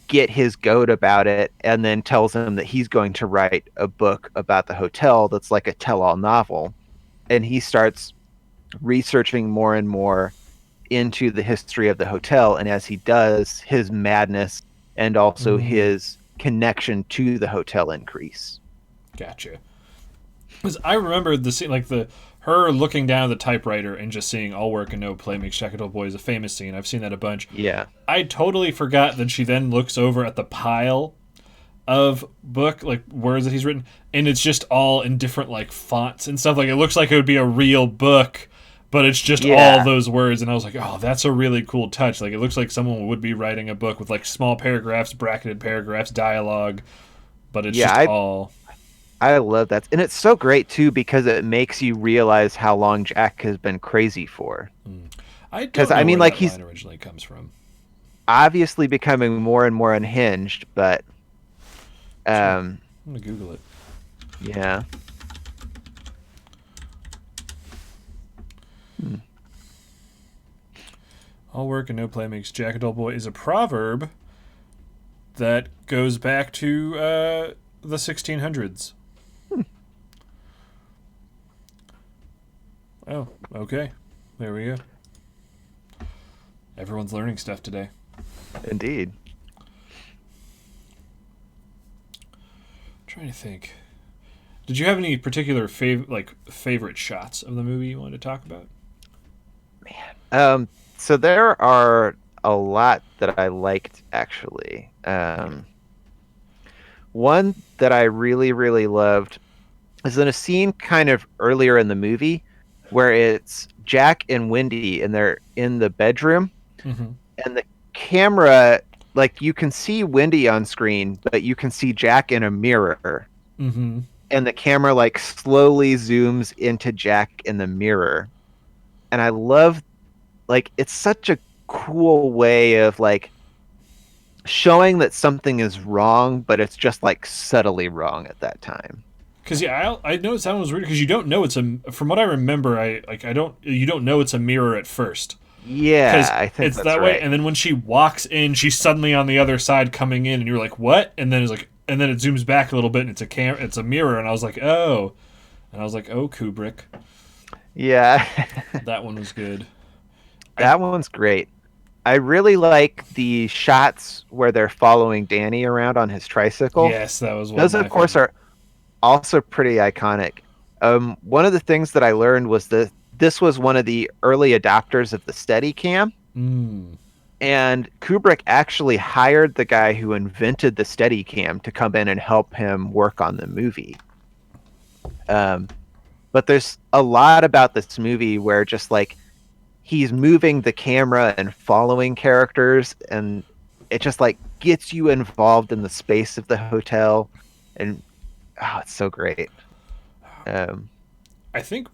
get his goat about it, and then tells him that he's going to write a book about the hotel that's like a tell-all novel. And he starts researching more and more into the history of the hotel, and as he does, his madness and also his connection to the hotel increase. Gotcha. Because I remember the scene, like her looking down at the typewriter and just seeing "all work and no play makes Jack a dull boy" is a famous scene. I've seen that a bunch. Yeah. I totally forgot that she then looks over at the pile of book, like words that he's written, and it's just all in different like fonts and stuff. Like it looks like it would be a real book, but it's just all those words. And I was like, oh, that's a really cool touch. Like it looks like someone would be writing a book with like small paragraphs, bracketed paragraphs, dialogue, but it's all. I love that. And it's so great too because it makes you realize how long Jack has been crazy for. I don't know where that line originally comes from. obviously becoming more and more unhinged, but I'm gonna Google it. yeah. All work and no play makes Jack a dull boy is a proverb that goes back to the 1600s. Oh, okay. There we go. Everyone's learning stuff today. Indeed. I'm trying to think. Did you have any particular favorite shots of the movie you wanted to talk about? So there are a lot that I liked actually. One that I really, really loved is in a scene kind of earlier in the movie where it's Jack and Wendy and they're in the bedroom, Mm-hmm. and the camera, like you can see Wendy on screen, but you can see Jack in a mirror. Mm-hmm. And the camera like slowly zooms into Jack in the mirror. And I love, like, it's such a cool way of like showing that something is wrong, but it's just like subtly wrong at that time. Because I know it sounds weird because you don't know it's a. From what I remember, you don't know it's a mirror at first. Because Yeah, I think it's that's that right. way, and then when she walks in, she's suddenly on the other side coming in, and you're like, "What?" And then and then it zooms back a little bit, and it's a mirror, and I was like, "Oh," and I was like, "Oh, Kubrick, Yeah. that one was good." That one's great. I really like the shots where they're following Danny around on his tricycle. Yes, that was one Those, of my of course, favorite. are also pretty iconic. One of the things that I learned was that this was one of the early adopters of the Steadicam, Mm. and Kubrick actually hired the guy who invented the Steadicam to come in and help him work on the movie. But there's a lot about this movie where just like he's moving the camera and following characters, and it just like gets you involved in the space of the hotel, and oh, it's so great. I think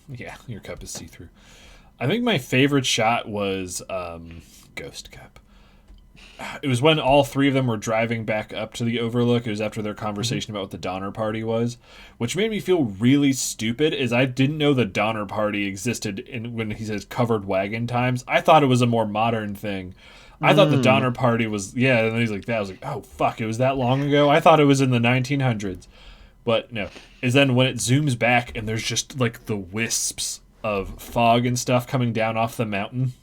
yeah, your cup is see through. I think my favorite shot was Ghost Cup. It was when all three of them were driving back up to the Overlook. It was after their conversation about what the Donner Party was, which made me feel really stupid. Is I didn't know the Donner Party existed when he says covered wagon times. I thought it was a more modern thing. I thought the Donner Party was and then he's like that. I was like, oh fuck, it was that long ago. I thought it was in the 1900s, but no. Is then when it zooms back and there's just like the wisps of fog and stuff coming down off the mountain.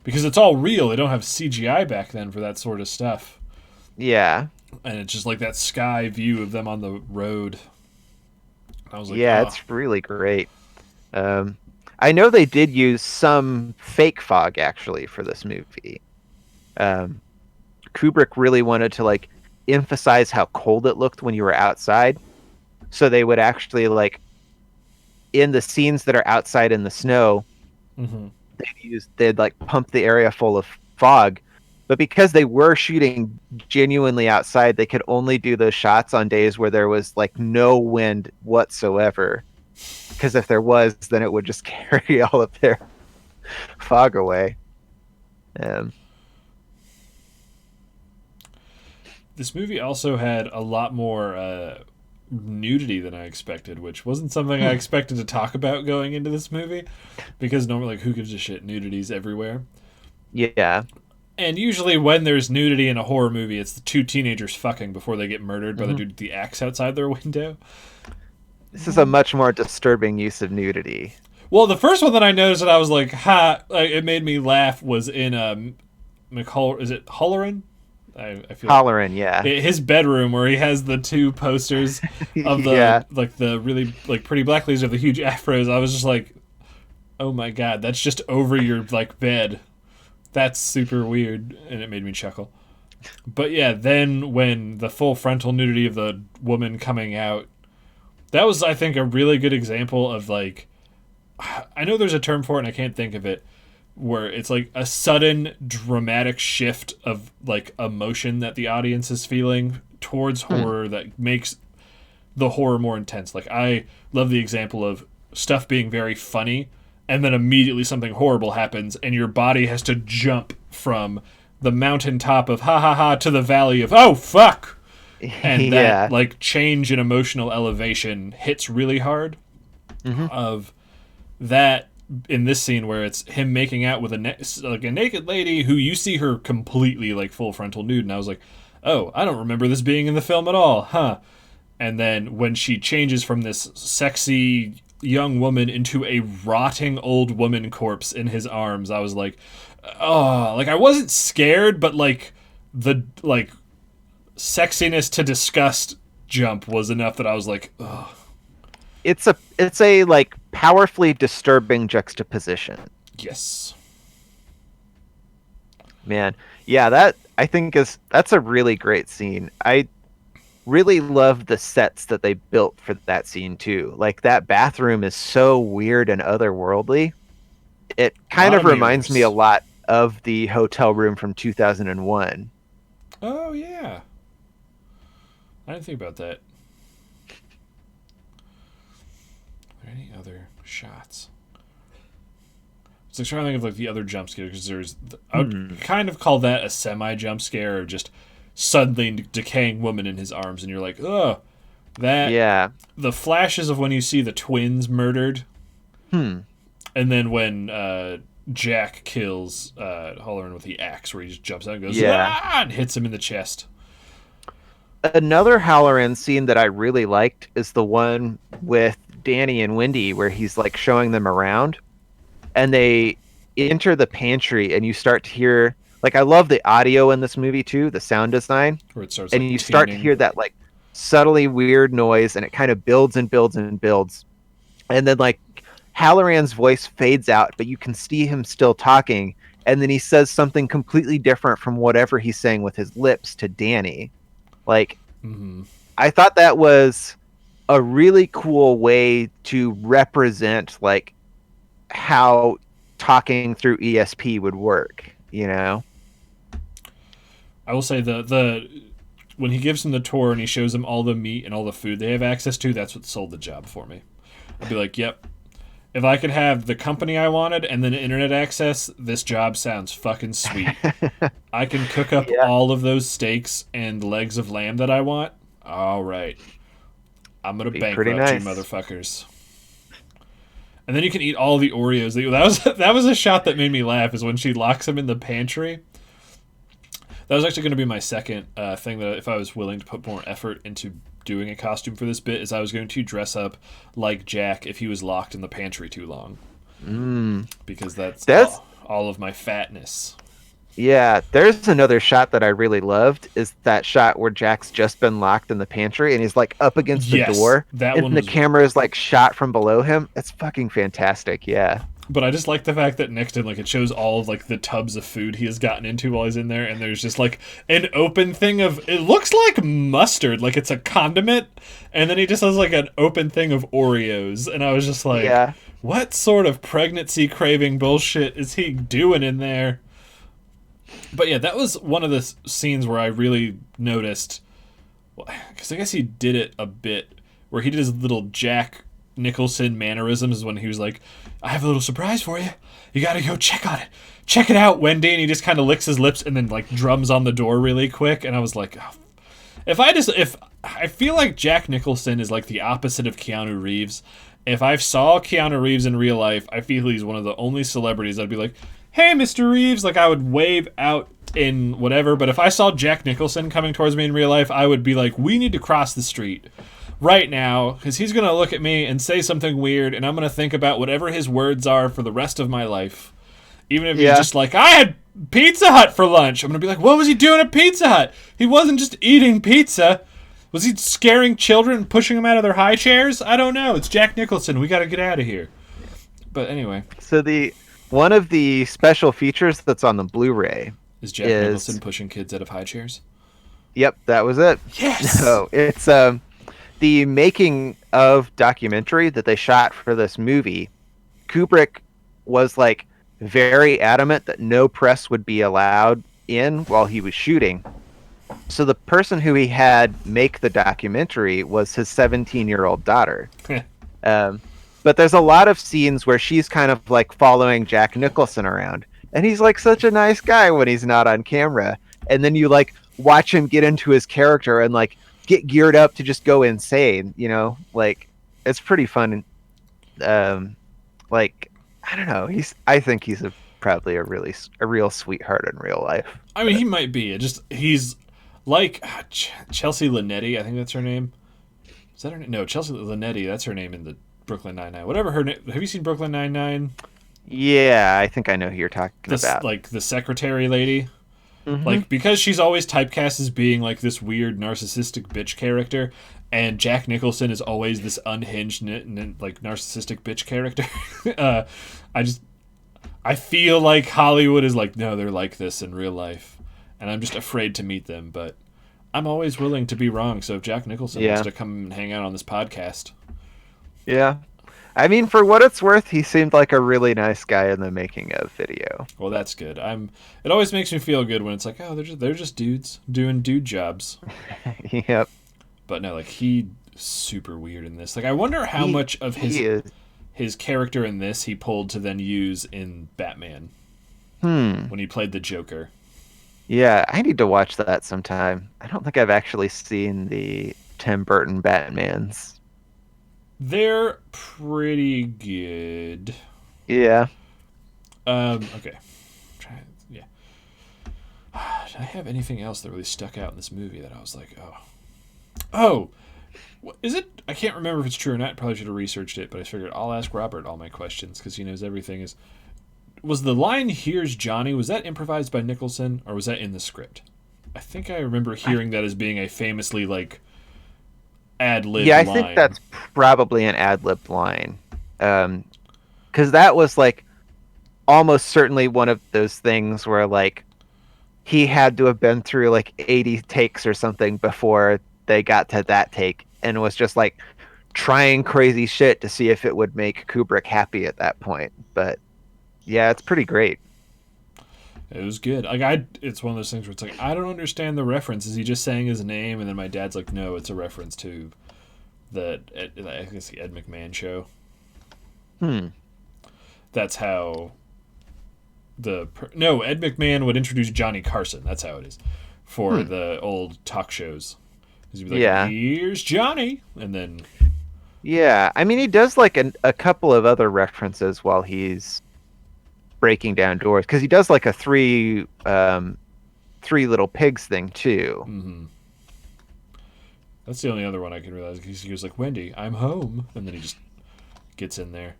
Because it's all real. They don't have CGI back then for that sort of stuff. Yeah. And it's just like that sky view of them on the road. I was like, Yeah, oh. it's really great. I know they did use some fake fog actually for this movie. Kubrick really wanted to like emphasize how cold it looked when you were outside. So they would actually like in the scenes that are outside in the snow, Mm-hmm. they'd like pump the area full of fog. But because they were shooting genuinely outside, they could only do those shots on days where there was like no wind whatsoever. Because if there was, then it would just carry all of their fog away. This movie also had a lot more nudity than I expected, which wasn't something I expected to talk about going into this movie. Because normally, like, who gives a shit? Nudity's everywhere. Yeah. And usually when there's nudity in a horror movie, it's the two teenagers fucking before they get murdered by the dude with the axe outside their window. This is a much more disturbing use of nudity. Well, the first one that I noticed that I was like, ha, like, it made me laugh was in is it Holleran? I feel Holleran, yeah. his bedroom where he has the two posters of the Yeah. like the really like pretty black ladies with the huge afros. I was just like, oh my god, that's just over your like bed. That's super weird, and it made me chuckle. But yeah, then when the full frontal nudity of the woman coming out, that was, I think, a really good example of like, I know there's a term for it and I can't think of it, where it's like a sudden dramatic shift of like emotion that the audience is feeling towards horror that makes the horror more intense. Like I love the example of stuff being very funny and then immediately something horrible happens, and your body has to jump from the mountaintop of ha ha ha to the valley of oh fuck. And that like change in emotional elevation hits really hard. Of that in this scene where it's him making out with a naked lady who you see her completely like full frontal nude, and I was like, oh, I don't remember this being in the film at all, huh? And then when she changes from this sexy young woman into a rotting old woman corpse in his arms, I was like, oh, like I wasn't scared, but like the like sexiness to disgust jump was enough that I was like, ugh. It's a like powerfully disturbing juxtaposition. Yes. Man, yeah, that I think that's a really great scene. I really love the sets that they built for that scene too. Like that bathroom is so weird and otherworldly. It kind of reminds me a lot of the hotel room from 2001. Oh yeah. I didn't think about that. Are there any other shots? So I'm trying to think of like the other jump scare because I would kind of call that a semi jump scare of just suddenly decaying woman in his arms, and you're like, oh, that. Yeah. The flashes of when you see the twins murdered, and then when Jack kills Halloran with the axe, where he just jumps out and goes, ah, and hits him in the chest. Another Halloran scene that I really liked is the one with Danny and Wendy, where he's like showing them around, and they enter the pantry, and you start to hear, like, I love the audio in this movie too, the sound design, where it starts, and like, you start to hear that like subtly weird noise, and it kind of builds and builds and builds, and then like Halloran's voice fades out, but you can see him still talking, and then he says something completely different from whatever he's saying with his lips to Danny. Like, I thought that was a really cool way to represent like how talking through ESP would work, you know? I will say the when he gives him the tour and he shows him all the meat and all the food they have access to, that's what sold the job for me. I'd be like, yep. If I could have the company I wanted and then internet access, this job sounds fucking sweet. I can cook up all of those steaks and legs of lamb that I want. All right. I'm going to bankrupt you motherfuckers. And then you can eat all the Oreos. That was a shot that made me laugh, is when she locks him in the pantry. That was actually going to be my second thing, that if I was willing to put more effort into doing a costume for this bit, is I was going to dress up like Jack if he was locked in the pantry too long. Because that's all of my fatness. Yeah, there's another shot that I really loved, is that shot where Jack's just been locked in the pantry and he's like up against the door, and the camera is like shot from below him. It's fucking fantastic. Yeah. But I just like the fact that Nixon, like, it shows all of like the tubs of food he has gotten into while he's in there, and there's just like an open thing of, it looks like mustard, like it's a condiment, and then he just has like an open thing of Oreos, and I was just like, what sort of pregnancy craving bullshit is he doing in there? But yeah, that was one of the scenes where I really noticed, because I guess he did it a bit, where he did his little Jack Nicholson mannerisms when he was like, I have a little surprise for you. You gotta go check on it. Check it out, Wendy. And he just kind of licks his lips and then like drums on the door really quick. And I was like, oh. If I feel like Jack Nicholson is like the opposite of Keanu Reeves. If I saw Keanu Reeves in real life, I feel he's one of the only celebrities I'd be like, hey, Mr. Reeves. Like, I would wave out in whatever. But if I saw Jack Nicholson coming towards me in real life, I would be like, we need to cross the street right now, because he's going to look at me and say something weird, and I'm going to think about whatever his words are for the rest of my life. Even if he's just like, I had Pizza Hut for lunch. I'm going to be like, what was he doing at Pizza Hut? He wasn't just eating pizza. Was he scaring children and pushing them out of their high chairs? I don't know. It's Jack Nicholson. We got to get out of here. But anyway. So one of the special features that's on the Blu-ray is Jack Nicholson pushing kids out of high chairs? Yep, that was it. Yes! So it's the making of documentary that they shot for this movie. Kubrick was like very adamant that no press would be allowed in while he was shooting. So the person who he had make the documentary was his 17-year-old daughter. But there's a lot of scenes where she's kind of like following Jack Nicholson around, and he's like such a nice guy when he's not on camera. And then you like watch him get into his character and like get geared up to just go insane. You know, like it's pretty fun. Like I don't know. I think he's probably a real sweetheart in real life. I mean, he might be. He's like Chelsea Linetti. I think that's her name. Is that her name? No, Chelsea Linetti. That's her name in the Brooklyn Nine-Nine. Whatever her name. Have you seen Brooklyn Nine-Nine? Yeah, I think I know who you're talking about. Like the secretary lady. Mm-hmm. Like, because she's always typecast as being like this weird narcissistic bitch character, and Jack Nicholson is always this unhinged like narcissistic bitch character. I feel like Hollywood is like, no, they're like this in real life, and I'm just afraid to meet them. But I'm always willing to be wrong. So if Jack Nicholson wants to come and hang out on this podcast, yeah. I mean, for what it's worth, he seemed like a really nice guy in the making of video. Well, that's good. It always makes me feel good when it's like, oh, they're just dudes doing dude jobs. Yep. But no, like he's super weird in this. Like I wonder how much of his character in this he pulled to then use in Batman. When he played the Joker. Yeah, I need to watch that sometime. I don't think I've actually seen the Tim Burton Batmans. They're pretty good. Yeah. Okay. Yeah. Did I have anything else that really stuck out in this movie that I was like, oh, is it? I can't remember if it's true or not. Probably should have researched it, but I figured I'll ask Robert all my questions because he knows everything. Was the line "Here's Johnny"? Was that improvised by Nicholson or was that in the script? I think I remember hearing that as being a famously like ad-lib line. I think that's probably an ad-lib line. Because that was like almost certainly one of those things where like he had to have been through like 80 takes or something before they got to that take and was just like trying crazy shit to see if it would make Kubrick happy at that point. But yeah, it's pretty great. It was good. Like it's one of those things where it's like I don't understand the reference. Is he just saying his name? And then my dad's like, no, it's a reference to I guess the Ed McMahon show. That's how Ed McMahon would introduce Johnny Carson. That's how it is for the old talk shows. He'd be like, here's Johnny, and then yeah, I mean he does like a couple of other references while he's breaking down doors because he does like a three little pigs thing too. Mm-hmm. That's the only other one I can realize. He goes like, Wendy, I'm home, and then he just gets in there.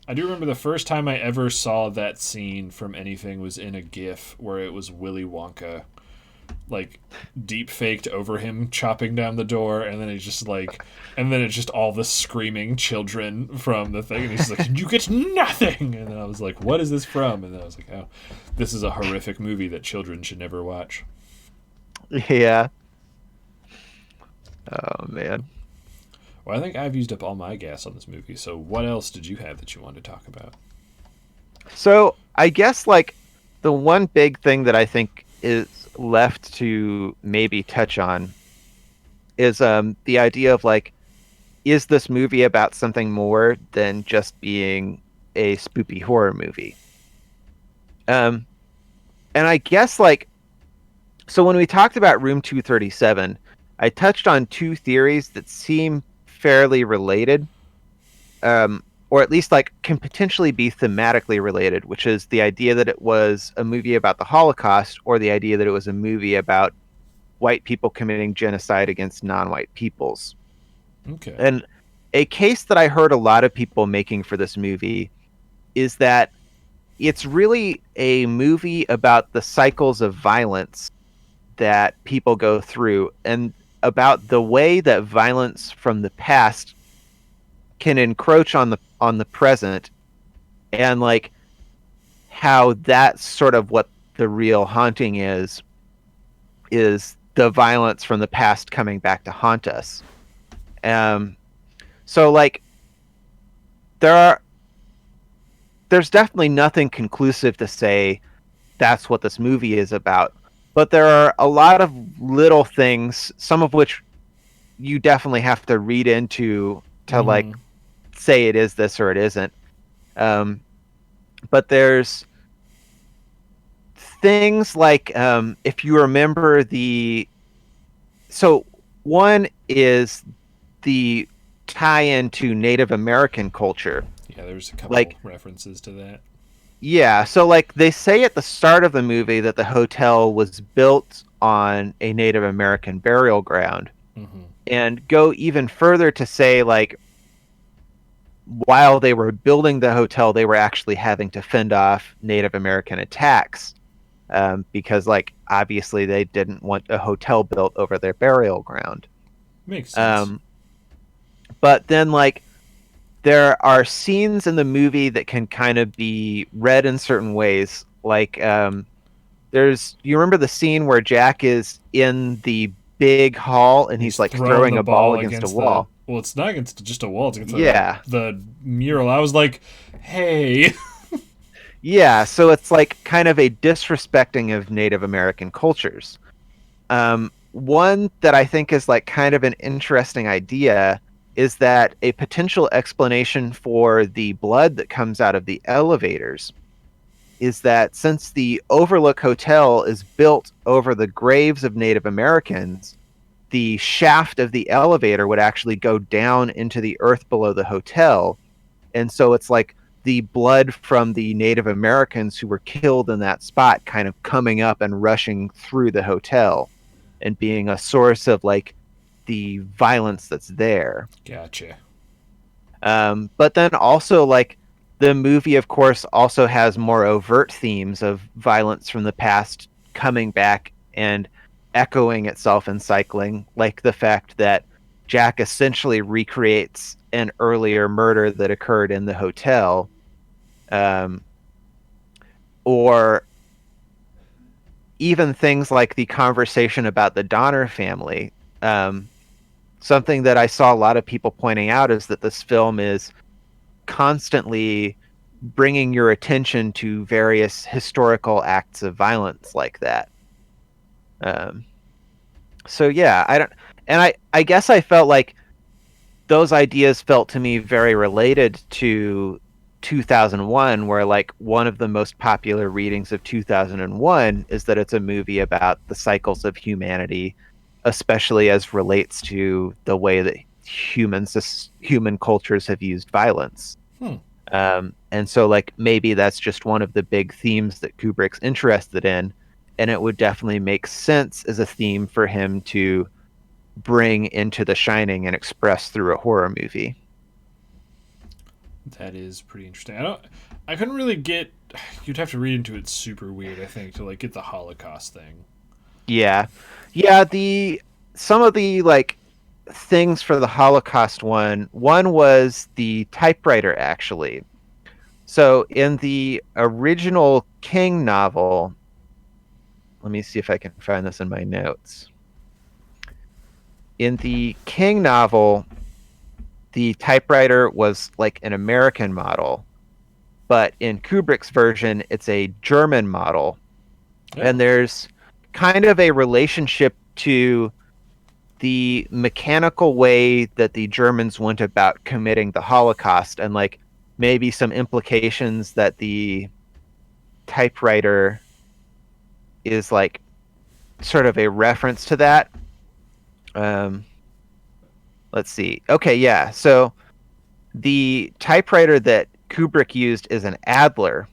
I do remember the first time I ever saw that scene from anything was in a GIF where it was Willy Wonka, like deep faked over him chopping down the door, and then it's just all the screaming children from the thing, and he's like, "You get nothing!" And then I was like, "What is this from?" And then I was like, "Oh, this is a horrific movie that children should never watch." Yeah. Oh man. Well, I think I've used up all my gas on this movie. So, what else did you have that you wanted to talk about? So, I guess like the one big thing that I think is left to maybe touch on is the idea of like, is this movie about something more than just being a spoopy horror movie? And I guess like, so when we talked about Room 237, I touched on two theories that seem fairly related, or at least like can potentially be thematically related, which is the idea that it was a movie about the Holocaust or the idea that it was a movie about white people committing genocide against non-white peoples. Okay. And a case that I heard a lot of people making for this movie is that it's really a movie about the cycles of violence that people go through and about the way that violence from the past can encroach on the present, and like how that's sort of what the real haunting is the violence from the past coming back to haunt us. So like there's definitely nothing conclusive to say that's what this movie is about. But there are a lot of little things, some of which you definitely have to read into to like say it is this or it isn't. But there's things like, if you remember so one is the tie-in to Native American culture. Yeah, there's a couple Like, references to that. yeah, so like they say at the start of the movie that the hotel was built on a Native American burial ground, Mm-hmm. and go even further to say like while they were building the hotel, they were actually having to fend off Native American attacks, because like obviously they didn't want a hotel built over their burial ground. Makes sense. Um, but then like there are scenes in the movie that can kind of be read in certain ways. Like, you remember the scene where Jack is in the big hall and he's He's like throwing throwing the a ball ball against a against the. wall. Well, it's not against just a wall. It's against Yeah. the mural. I was like, hey. Yeah, so it's like kind of a disrespecting of Native American cultures. One that I think is like kind of an interesting idea is that a potential explanation for the blood that comes out of the elevators is that since the Overlook Hotel is built over the graves of Native Americans, the shaft of the elevator would actually go down into the earth below the hotel. And so it's like the blood from the Native Americans who were killed in that spot kind of coming up and rushing through the hotel and being a source of like the violence that's there. Gotcha. But then also like the movie, of course, also has more overt themes of violence from the past coming back and echoing itself in cycling, like the fact that Jack essentially recreates an earlier murder that occurred in the hotel, or even things like the conversation about the Donner family. Something that I saw a lot of people pointing out is that this film is constantly bringing your attention to various historical acts of violence like that. So yeah, I guess I felt like those ideas felt to me very related to 2001, where like one of the most popular readings of 2001 is that it's a movie about the cycles of humanity, especially as relates to the way that human cultures have used violence. Hmm. And so like maybe that's just one of the big themes that Kubrick's interested in, and it would definitely make sense as a theme for him to bring into The Shining and express through a horror movie. That is pretty interesting. I couldn't really get. You'd have to read into it super weird, I think, to like get the Holocaust thing. Yeah. Yeah, the some of the like things for the Holocaust one was the typewriter actually. So in the original King novel, let me see if I can find this in my notes. In the King novel, the typewriter was like an American model, but in Kubrick's version, it's a German model. Oh. And there's kind of a relationship to the mechanical way that the Germans went about committing the Holocaust, and like maybe some implications that the typewriter is like sort of a reference to that. Let's see. Okay, yeah. So the typewriter that Kubrick used is an Adler,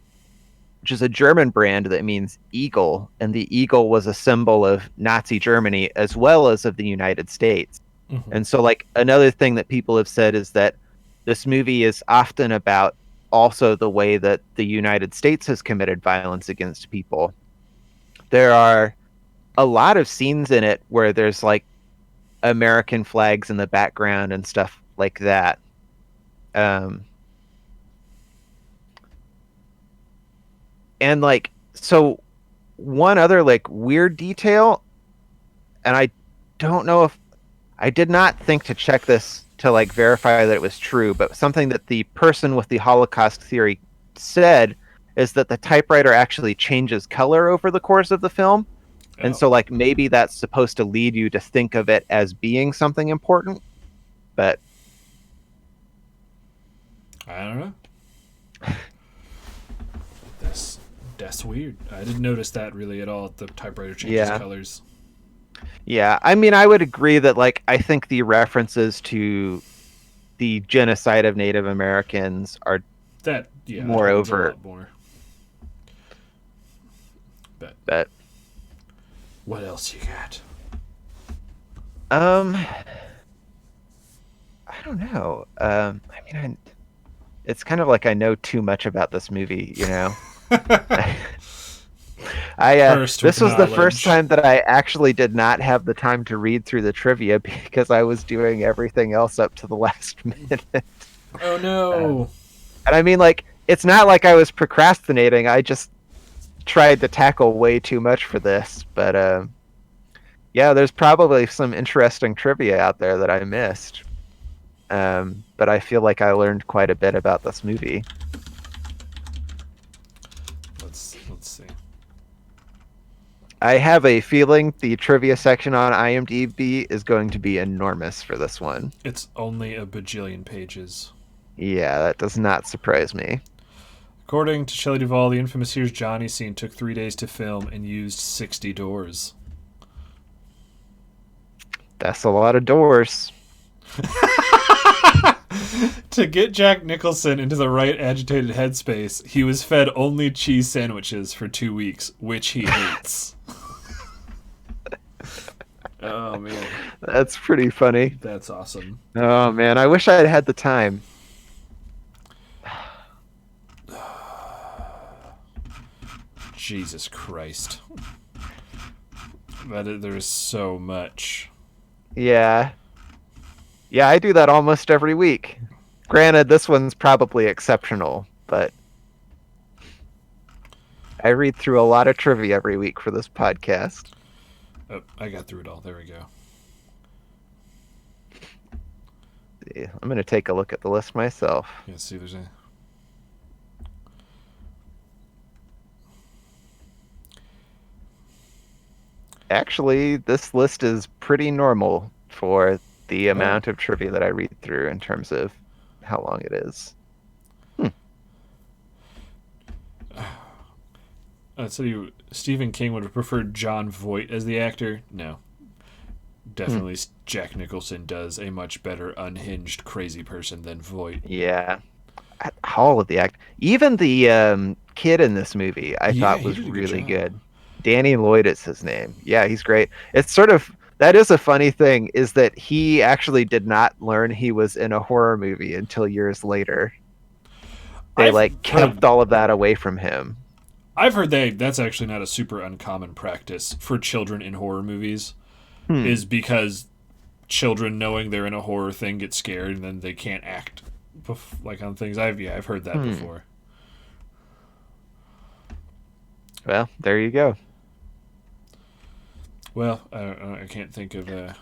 which is a German brand that means eagle, and the eagle was a symbol of Nazi Germany as well as of the United States. Mm-hmm. And so like another thing that people have said is that this movie is often about also the way that the United States has committed violence against people. There are a lot of scenes in it where there's like American flags in the background and stuff like that. And like, so one other like weird detail, and I don't know if I did not think to check this to like verify that it was true, but something that the person with the Holocaust theory said is that the typewriter actually changes color over the course of the film. And so like maybe that's supposed to lead you to think of it as being something important, but I don't know. That's weird. I didn't notice that really at all. The typewriter changes colors. Yeah, I mean, I would agree that, like, I think the references to the genocide of Native Americans are more overt. A lot more. But what else you got? I don't know. I mean, it's kind of like I know too much about this movie, you know. This was the first time that I actually did not have the time to read through the trivia because I was doing everything else up to the last minute. Oh no. And I mean, like, it's not like I was procrastinating. I just tried to tackle way too much for this. But yeah, there's probably some interesting trivia out there that I missed. But I feel like I learned quite a bit about this movie. Let's see. I have a feeling the trivia section on IMDb is going to be enormous for this one. It's only a bajillion pages. Yeah, that does not surprise me. According to Shelley Duvall, the infamous Here's Johnny scene took 3 days to film and used 60 doors. That's a lot of doors. To get Jack Nicholson into the right agitated headspace, he was fed only cheese sandwiches for 2 weeks, which he hates. Oh, man. That's pretty funny. That's awesome. Oh, man. I wish I had had the time. Jesus Christ. There's so much. Yeah. Yeah, I do that almost every week. Granted, this one's probably exceptional, but I read through a lot of trivia every week for this podcast. Oh, I got through it all. There we go. Yeah, I'm going to take a look at the list myself. Yeah, see if there's any. Actually, this list is pretty normal for the amount of trivia that I read through in terms of how long it is. So Stephen King would have preferred Jon Voight as the actor? No. Definitely Jack Nicholson does a much better unhinged crazy person than Voight. Yeah. All of the act. Even the kid in this movie I thought was really good. Danny Lloyd is his name. Yeah, he's great. It's sort of, that is a funny thing, is that he actually did not learn he was in a horror movie until years later. They kept all of that away from him. I've heard that's actually not a super uncommon practice for children in horror movies, is because children knowing they're in a horror thing get scared and then they can't act on things. I've heard that before. Well, there you go. Well, I can't think of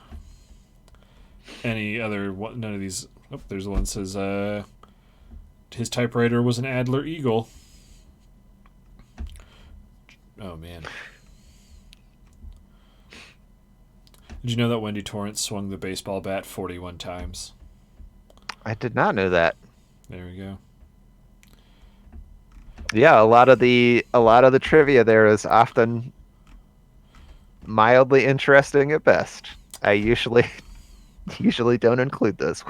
any other. None of these. Oh, there's one that says his typewriter was an Adler Eagle. Oh man! Did you know that Wendy Torrance swung the baseball bat 41 times? I did not know that. There we go. Yeah, a lot of the trivia there is often mildly interesting at best. I usually don't include those.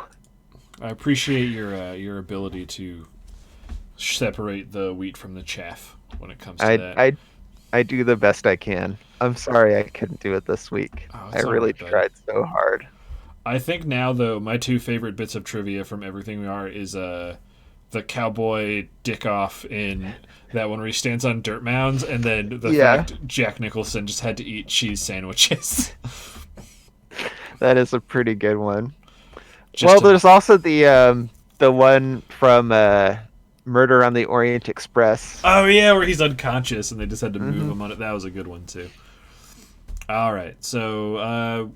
I appreciate your ability to separate the wheat from the chaff when it comes to that. I do the best I can. I'm sorry I couldn't do it this week. I really tried so hard. I think now, though, my two favorite bits of trivia from Everything We Are is the cowboy dick off in that one where he stands on dirt mounds, and then the fact Jack Nicholson just had to eat cheese sandwiches. That is a pretty good one. There's also the one from Murder on the Orient Express. Oh yeah, where he's unconscious and they just had to move him on it. That was a good one too. All right, so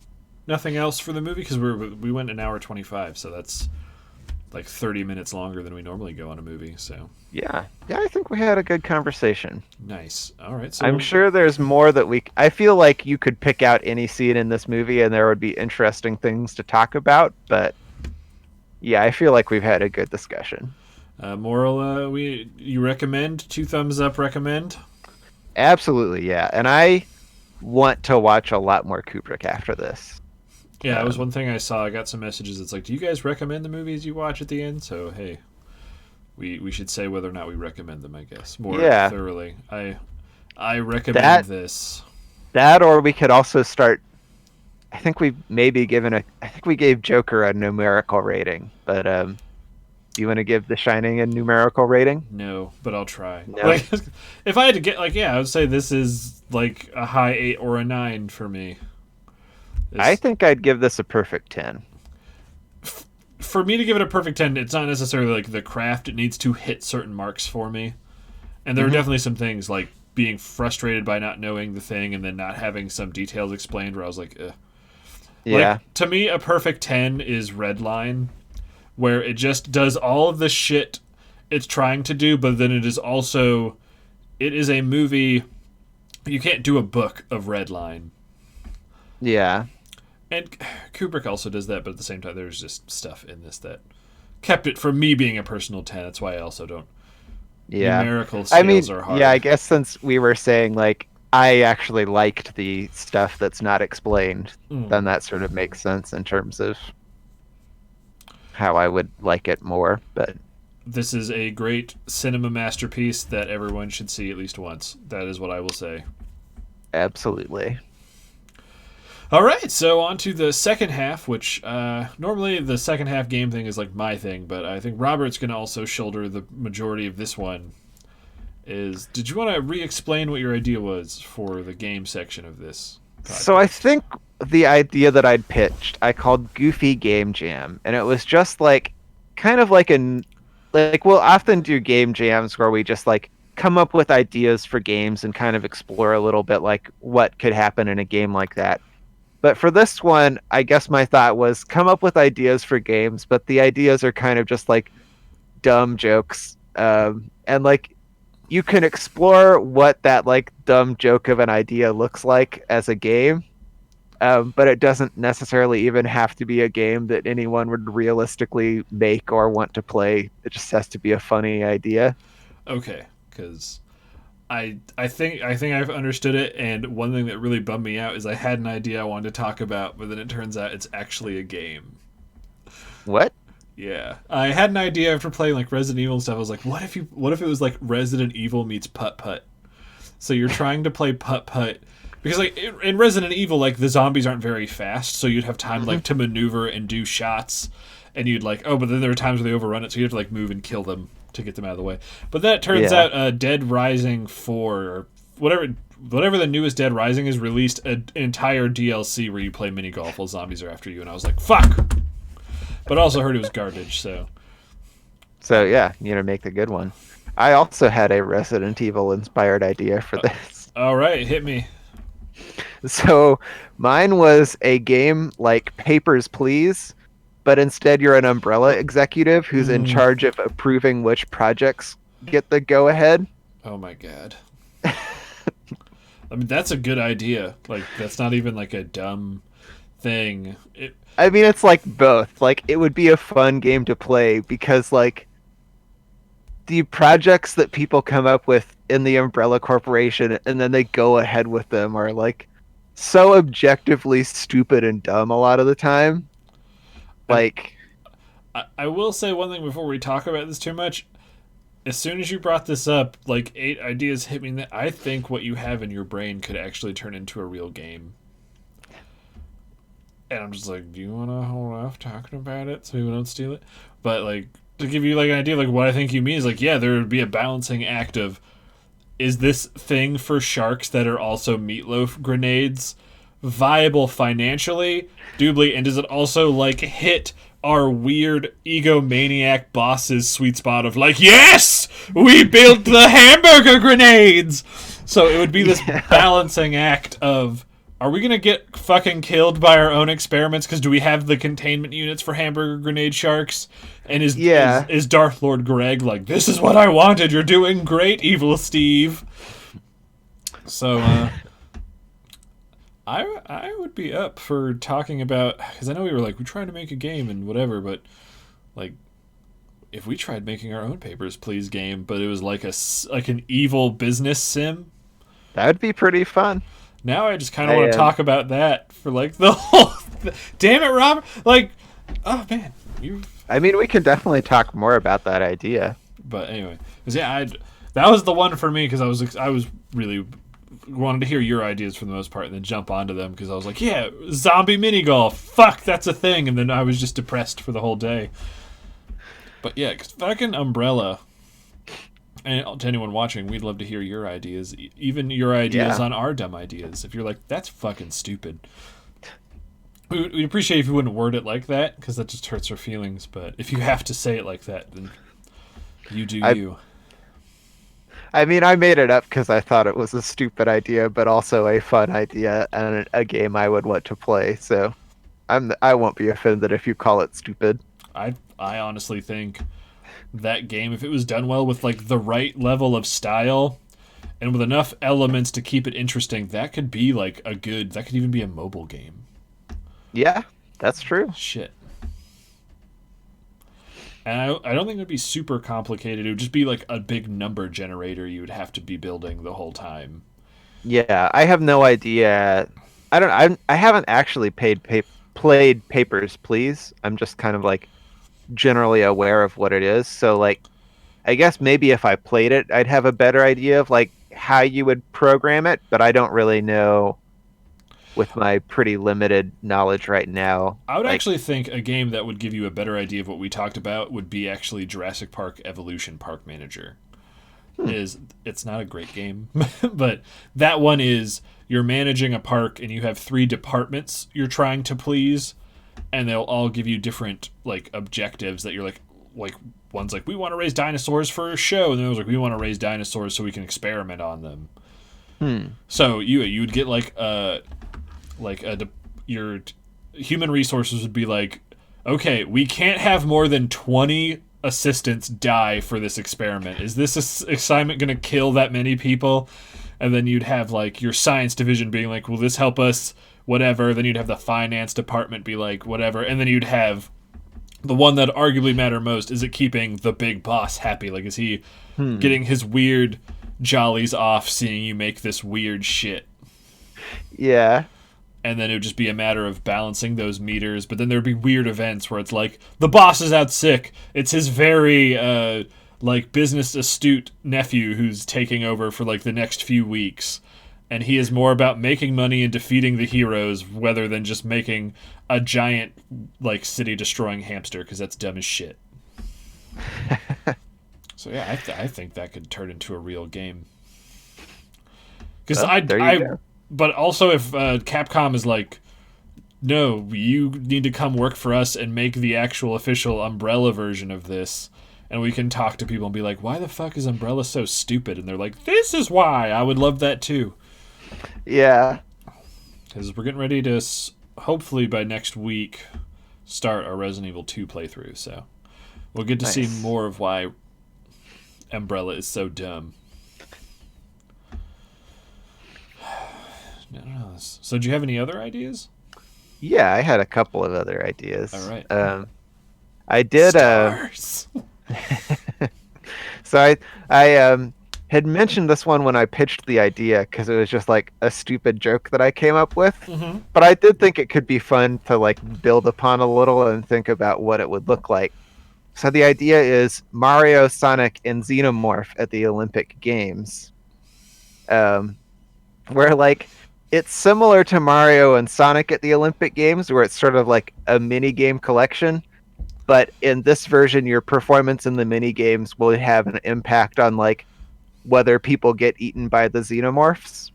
nothing else for the movie because we went an hour 25, so that's like 30 minutes longer than we normally go on a movie. So yeah, I think we had a good conversation. Nice. All right, so I'm sure there's more that I feel like you could pick out any scene in this movie and there would be interesting things to talk about, but yeah, I feel like we've had a good discussion. Moral, you recommend? 2 thumbs up recommend? Absolutely, yeah. And I want to watch a lot more Kubrick after this. Yeah, that was one thing I saw. I got some messages. It's like, do you guys recommend the movies you watch at the end? So, hey, we should say whether or not we recommend them, I guess, more Yeah. thoroughly. I recommend That this. that or we could also start. I think we maybe given a. I think we gave Joker a numerical rating, but do you want to give The Shining a numerical rating? No, but I'll try. No. Like, if I had to get, like, yeah, I would say this is like a high 8 or a 9 for me. I It's, think I'd give this a perfect 10. for me to give it a perfect 10, it's not necessarily like the craft. It needs to hit certain marks for me. And there are definitely some things like being frustrated by not knowing the thing and then not having some details explained where I was like, ugh. Yeah. Like, to me, a perfect 10 is Redline, where it just does all of the shit it's trying to do, but then it is also, it is a movie. You can't do a book of Redline. Yeah. And Kubrick also does that, but at the same time, there's just stuff in this that kept it from me being a personal 10. That's why I also don't. Yeah. Numerical I mean, scales are hard. yeah, I guess since we were saying like I actually liked the stuff that's not explained, then that sort of makes sense in terms of how I would like it more. But This is a great cinema masterpiece that everyone should see at least once. That is what I will say. absolutely. All right, so on to the second half, which normally the second half game thing is like my thing, but I think Robert's going to also shoulder the majority of this one. Did you want to re-explain what your idea was for the game section of this podcast? So I think the idea that I'd pitched, I called Goofy Game Jam, and it was just like kind of like we'll often do game jams where we just like come up with ideas for games and kind of explore a little bit like what could happen in a game like that. But for this one, I guess my thought was come up with ideas for games, but the ideas are kind of just like dumb jokes. And like you can explore what that like dumb joke of an idea looks like as a game. But it doesn't necessarily even have to be a game that anyone would realistically make or want to play. It just has to be a funny idea. Okay, because I think I've understood it, and one thing that really bummed me out is I had an idea I wanted to talk about, but then it turns out it's actually a game. What? Yeah, I had an idea after playing like Resident Evil and stuff. I was like, what if it was like Resident Evil meets Putt Putt? So you're trying to play Putt Putt because like in Resident Evil, like the zombies aren't very fast, so you'd have time like to maneuver and do shots, and you'd like but then there are times where they overrun it, so you have to like move and kill them to get them out of the way. But that turns out Dead Rising 4 or whatever the newest Dead Rising is released an entire DLC where you play mini golf while zombies are after you, and I was like, fuck. But I also heard it was garbage, so. So yeah, make the good one. I also had a Resident Evil inspired idea for this. All right, hit me. So mine was a game like Papers, Please, but instead you're an Umbrella executive who's in charge of approving which projects get the go ahead. Oh my god. I mean, that's a good idea. Like, that's not even like a dumb thing. I mean, it's like both. Like, it would be a fun game to play because, like, the projects that people come up with in the Umbrella Corporation and then they go ahead with them are, like, so objectively stupid and dumb a lot of the time. Like, I will say one thing before we talk about this too much. As soon as you brought this up, like 8 ideas hit me that I think what you have in your brain could actually turn into a real game. And I'm just like, do you want to hold off talking about it so we don't steal it? But like, to give you like an idea, like what I think you mean is like, yeah, there would be a balancing act of, is this thing for sharks that are also meatloaf grenades viable financially, doobly, and does it also like hit our weird egomaniac boss's sweet spot of like, yes, we built the hamburger grenades. So it would be this balancing act of, are we gonna get fucking killed by our own experiments? Because do we have the containment units for hamburger grenade sharks? And is Darth Lord Greg like, this is what I wanted? You're doing great, Evil Steve. So I would be up for talking about, because I know we were like, we're trying to make a game and whatever, but like if we tried making our own Papers, Please game, but it was like like an evil business sim. That would be pretty fun. Now I just kind of I want to talk about that for like the whole. Damn it, Robert! Like, oh man, you. I mean, we can definitely talk more about that idea. But anyway, 'cause yeah, that was the one for me because I was really wanted to hear your ideas for the most part and then jump onto them because I was like, yeah, zombie mini golf, fuck, that's a thing, and then I was just depressed for the whole day. But yeah, 'cause fucking Umbrella. And to anyone watching, we'd love to hear your ideas, even your ideas on our dumb ideas. If you're like, that's fucking stupid. We'd appreciate if you wouldn't word it like that, because that just hurts our feelings. But if you have to say it like that, then you do you. I mean, I made it up because I thought it was a stupid idea, but also a fun idea and a game I would want to play. So I won't be offended if you call it stupid. I honestly think that game, if it was done well with like the right level of style and with enough elements to keep it interesting, that could be like that could even be a mobile game. Yeah, that's true. Shit. And I don't think it would be super complicated. It would just be like a big number generator you would have to be building the whole time. Yeah, I have no idea. I haven't actually played Papers, Please. I'm just kind of like generally aware of what it is. So like, I guess maybe if I played it, I'd have a better idea of like how you would program it. But I don't really know with my pretty limited knowledge right now. I would actually think a game that would give you a better idea of what we talked about would be actually Jurassic Park Evolution Park Manager. It's not a great game, but that one is you're managing a park and you have 3 departments you're trying to please, and they'll all give you different like objectives that you're like one's like, we want to raise dinosaurs for a show, and then it was like, we want to raise dinosaurs so we can experiment on them. So you would get your human resources would be like, okay, we can't have more than 20 assistants die for this experiment. Is this assignment going to kill that many people? And then you'd have like your science division being like, will this help us? Whatever. Then you'd have the finance department be like, whatever. And then you'd have the one that arguably matter most. Is it keeping the big boss happy? Like, is he getting his weird jollies off seeing you make this weird shit? Yeah. And then it would just be a matter of balancing those meters. But then there would be weird events where it's like, the boss is out sick. It's his very, business astute nephew who's taking over for, like, the next few weeks. And he is more about making money and defeating the heroes rather than just making a giant, like, city-destroying hamster, because that's dumb as shit. So, yeah, I think that could turn into a real game. Because But also, if Capcom is like, no, you need to come work for us and make the actual official Umbrella version of this, and we can talk to people and be like, why the fuck is Umbrella so stupid? And they're like, this is why. I would love that too. Yeah. Because we're getting ready to, hopefully by next week, start our Resident Evil 2 playthrough. So we'll get to see more of why Umbrella is so dumb. I don't know. So, do you have any other ideas? Yeah, I had a couple of other ideas. All right. I did. Stars. So I had mentioned this one when I pitched the idea because it was just like a stupid joke that I came up with. Mm-hmm. But I did think it could be fun to like build upon a little and think about what it would look like. So the idea is Mario, Sonic, and Xenomorph at the Olympic Games. Where like it's similar to Mario and Sonic at the Olympic Games, where it's sort of like a mini game collection. But in this version, your performance in the mini games will have an impact on like whether people get eaten by the Xenomorphs.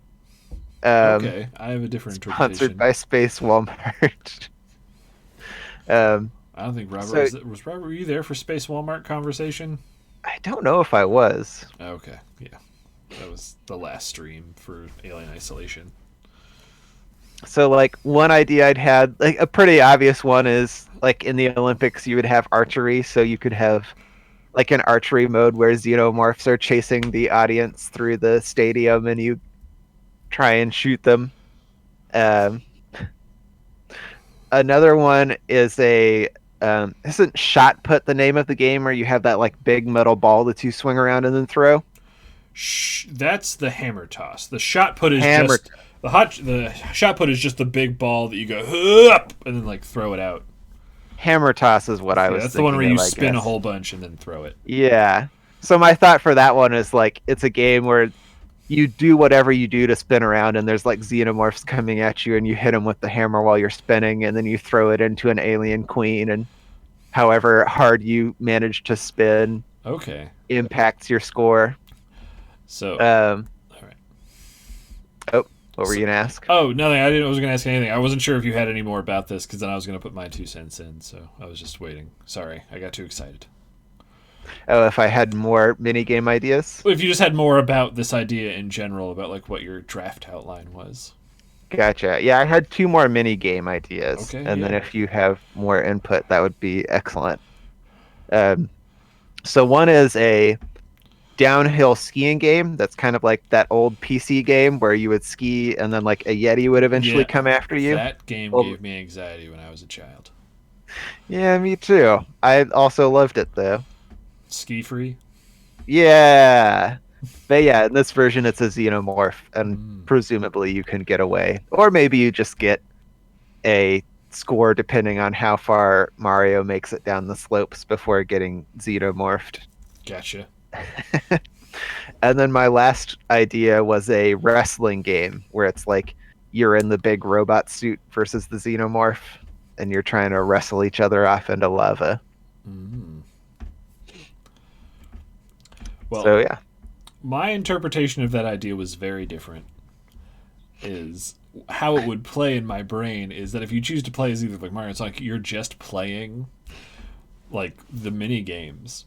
Okay, I have a different interpretation. Sponsored by Space Walmart. I don't think Robert was Robert. Were you there for Space Walmart conversation? I don't know if I was. Okay, yeah, that was the last stream for Alien Isolation. So like one idea I'd had, like a pretty obvious one, is like in the Olympics you would have archery, so you could have like an archery mode where xenomorphs are chasing the audience through the stadium and you try and shoot them. Another one is a Isn't shot put the name of the game where you have that like big metal ball that you swing around and then throw? That's the hammer toss. The shot put is Hammer. just the shot put is just the big ball that you go up and then like throw it out. Hammer toss is what I Yeah, was that's the one where thinking you of, I spin a guess. whole bunch and then throw it. Yeah. So my thought for that one is like it's a game where you do whatever you do to spin around, and there's like xenomorphs coming at you, and you hit them with the hammer while you're spinning, and then you throw it into an alien queen, and however hard you manage to spin Okay. impacts your score. So, Um, all right. oh, what were you gonna ask? Oh, nothing. I wasn't gonna ask anything. I wasn't sure if you had any more about this because then I was gonna put my 2 cents in. So I was just waiting. Sorry, I got too excited. Oh, if I had more mini game ideas. If you just had more about this idea in general, about like what your draft outline was. Gotcha. Yeah, I had two more mini game ideas, Okay, and then yeah. if you have more input, that would be excellent. Um, so one is a downhill skiing game that's kind of like that old PC game where you would ski and then like a Yeti would eventually Yeah, come after you. that game Well, gave me anxiety when I was a child. yeah, me too. I also loved it though. Ski free. Yeah. But yeah, in this version it's a xenomorph and Mm, presumably you can get away. Or maybe you just get a score depending on how far Mario makes it down the slopes before getting xenomorphed. gotcha. And then my last idea was a wrestling game where it's like you're in the big robot suit versus the xenomorph and you're trying to wrestle each other off into lava. Mm. Well, So yeah. my interpretation of that idea was very different. Is how it would play in my brain is that if you choose to play as either like Mario and Sonic, you're just playing like the mini games.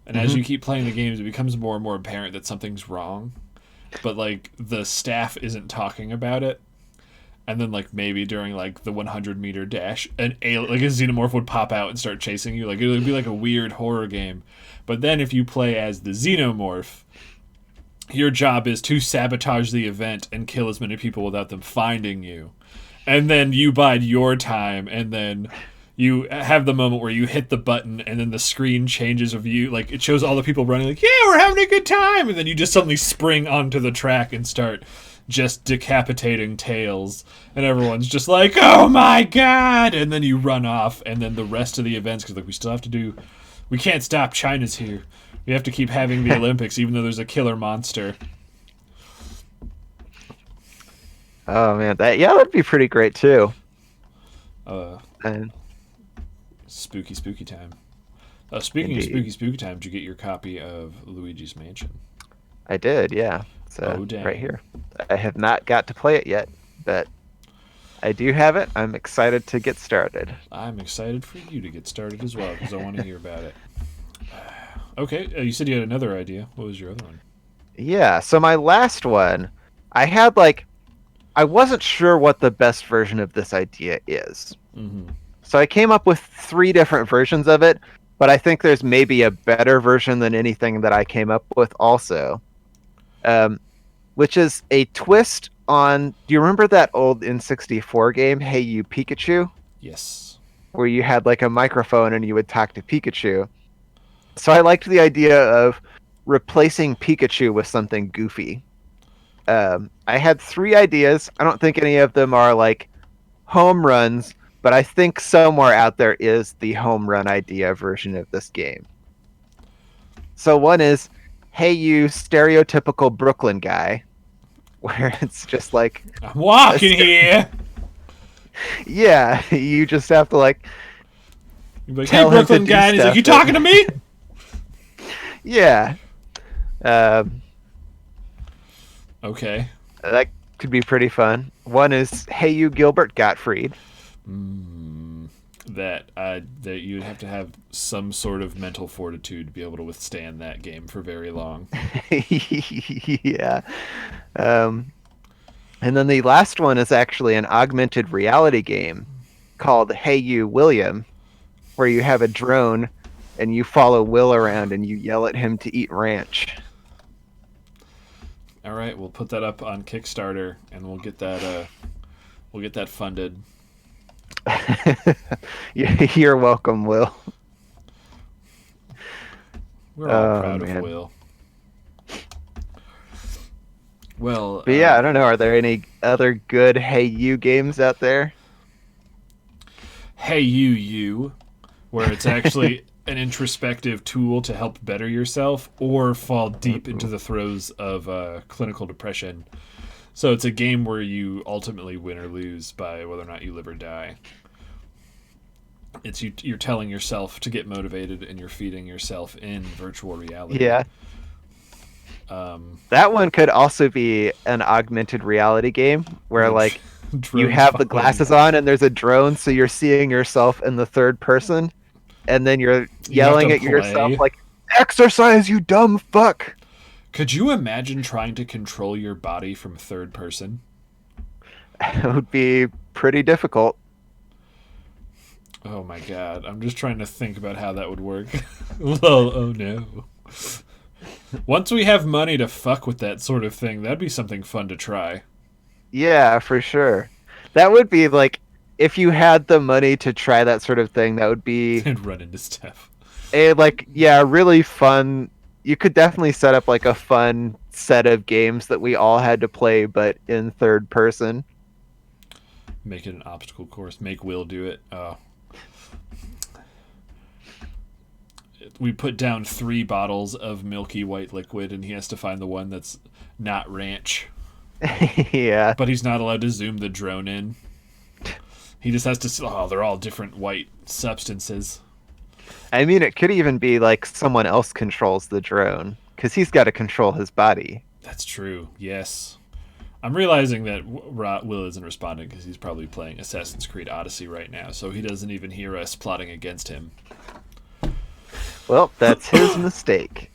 And as you keep playing the games, it becomes more and more apparent that something's wrong. But like the staff isn't talking about it. And then like maybe during like the 100-meter dash, like a xenomorph would pop out and start chasing you. Like it would be like a weird horror game. But then if you play as the xenomorph, your job is to sabotage the event and kill as many people without them finding you. And then you bide your time, and then you have the moment where you hit the button, and then the screen changes of you. Like, it shows all the people running, like, yeah, we're having a good time! And then you just suddenly spring onto the track and start just decapitating tails. And everyone's just like, oh my god! And then you run off, and then the rest of the events, because, like, we still have to do... We can't stop. China's here. We have to keep having the Olympics, even though there's a killer monster. Oh man, that'd be pretty great too. Uh, And spooky time. Speaking indeed. of spooky time, did you get your copy of Luigi's Mansion? I did, yeah. It's Oh, dang. right here. I have not got to play it yet, but I do have it. I'm excited to get started. I'm excited for you to get started as well, because I want to hear about it. Okay, you said you had another idea. What was your other one? Yeah, so my last one, I had like I wasn't sure what the best version of this idea is. Mm-hmm. So I came up with 3 different versions of it, but I think there's maybe a better version than anything that I came up with also. Which is a twist on, do you remember that old N64 game, Hey You Pikachu? Yes. Where you had like a microphone and you would talk to Pikachu. So I liked the idea of replacing Pikachu with something goofy. I had 3 ideas. I don't think any of them are like home runs, but I think somewhere out there is the home run idea version of this game. So one is, hey you stereotypical Brooklyn guy, where it's just like, I'm walking here! yeah, you just have to like, You'd be like, Tell hey, him to Brooklyn do guy, and he's like, stuff you that- talking to me? yeah. Okay. That could be pretty fun. One is, hey you Gilbert Gottfried. That you would have to have some sort of mental fortitude to be able to withstand that game for very long. Yeah. And then the last one is actually an augmented reality game called Hey You William, where you have a drone and you follow Will around and you yell at him to eat ranch. All right, we'll put that up on Kickstarter, and we'll get that funded. You're welcome, Will. We're all Oh proud of man. Will. Well, But yeah, I don't know. Are there any other good Hey You games out there? Hey You, where it's actually an introspective tool to help better yourself or fall deep into Ooh. the throes of clinical depression. So it's a game where you ultimately win or lose by whether or not you live or die. You're telling yourself to get motivated, and you're feeding yourself in virtual reality. Yeah, Um, that one could also be an augmented reality game with where a like you drones have the following glasses you. on and there's a drone, so you're seeing yourself in the third person, and then you're You have to yelling at yourself play. like, "Exercise, you dumb fuck." Could you imagine trying to control your body from third person? It would be pretty difficult. Oh my god, I'm just trying to think about how that would work. Oh no. Once we have money to fuck with that sort of thing, that'd be something fun to try. Yeah, for sure. That would be like if you had the money to try that sort of thing, that would be And run into stuff. a like yeah, really fun. You could definitely set up like a fun set of games that we all had to play but in third person. Make it an obstacle course. Make Will do it. We put down 3 bottles of milky white liquid, and he has to find the one that's not ranch. Yeah. But he's not allowed to zoom the drone in. He just has to. Oh, they're all different white substances. I mean, it could even be like someone else controls the drone because he's got to control his body. That's true. Yes. I'm realizing that Will isn't responding because he's probably playing Assassin's Creed Odyssey right now, so he doesn't even hear us plotting against him. Well, that's his mistake.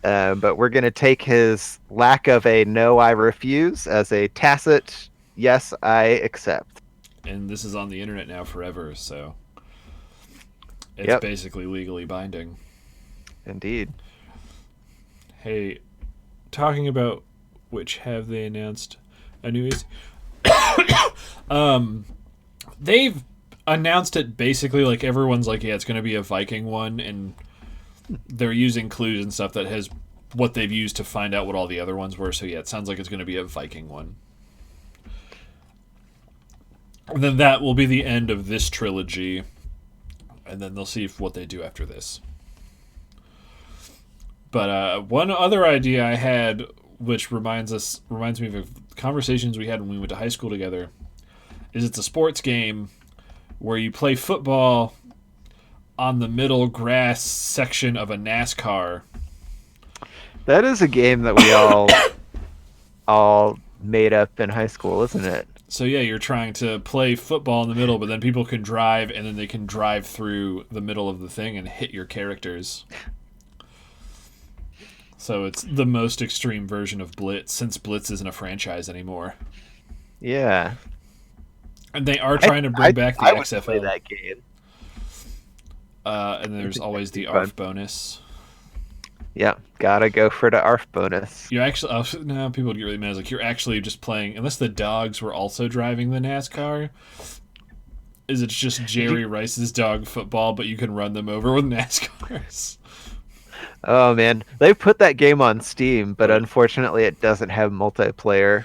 But we're going to take his lack of a no, I refuse as a tacit yes, I accept. And this is on the internet now forever, so it's Yep, basically legally binding. indeed. Hey, talking about which, have they announced a new they've announced it basically like everyone's like, yeah, it's going to be a Viking one, and they're using clues and stuff that has what they've used to find out what all the other ones were. So yeah, it sounds like it's going to be a Viking one. And then that will be the end of this trilogy, and then they'll see what they do after this. But one other idea I had, which reminds me of conversations we had when we went to high school together, is it's a sports game where you play football on the middle grass section of a NASCAR. That is a game that we all made up in high school, isn't it? So yeah, you're trying to play football in the middle, but then people can drive, and then they can drive through the middle of the thing and hit your characters. So it's the most extreme version of Blitz, since Blitz isn't a franchise anymore. Yeah. And they are trying to bring back the I would play XFL. that game. And there's always the Fun. ARF bonus. Yeah, gotta go for the ARF bonus. You actually, now people would get really mad. It's like you're actually just playing, unless the dogs were also driving the NASCAR. Is it's just Jerry Rice's dog football, but you can run them over with NASCARs. Oh man, they put that game on Steam, but unfortunately, it doesn't have multiplayer.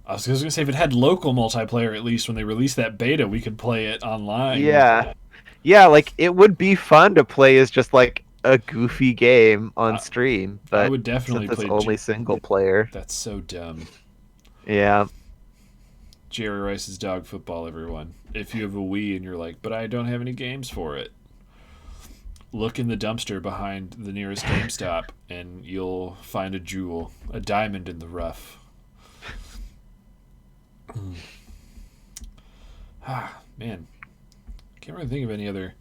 I was gonna say if it had local multiplayer, at least when they released that beta, we could play it online. Yeah, yeah, like it would be fun to play as just like a goofy game on I, stream, I but would definitely since it's play. only single player, That's so dumb. yeah, Jerry Rice's dog football, everyone. If you have a Wii and you're like, but I don't have any games for it, look in the dumpster behind the nearest GameStop and you'll find a jewel, a diamond in the rough. Man, can't really think of any other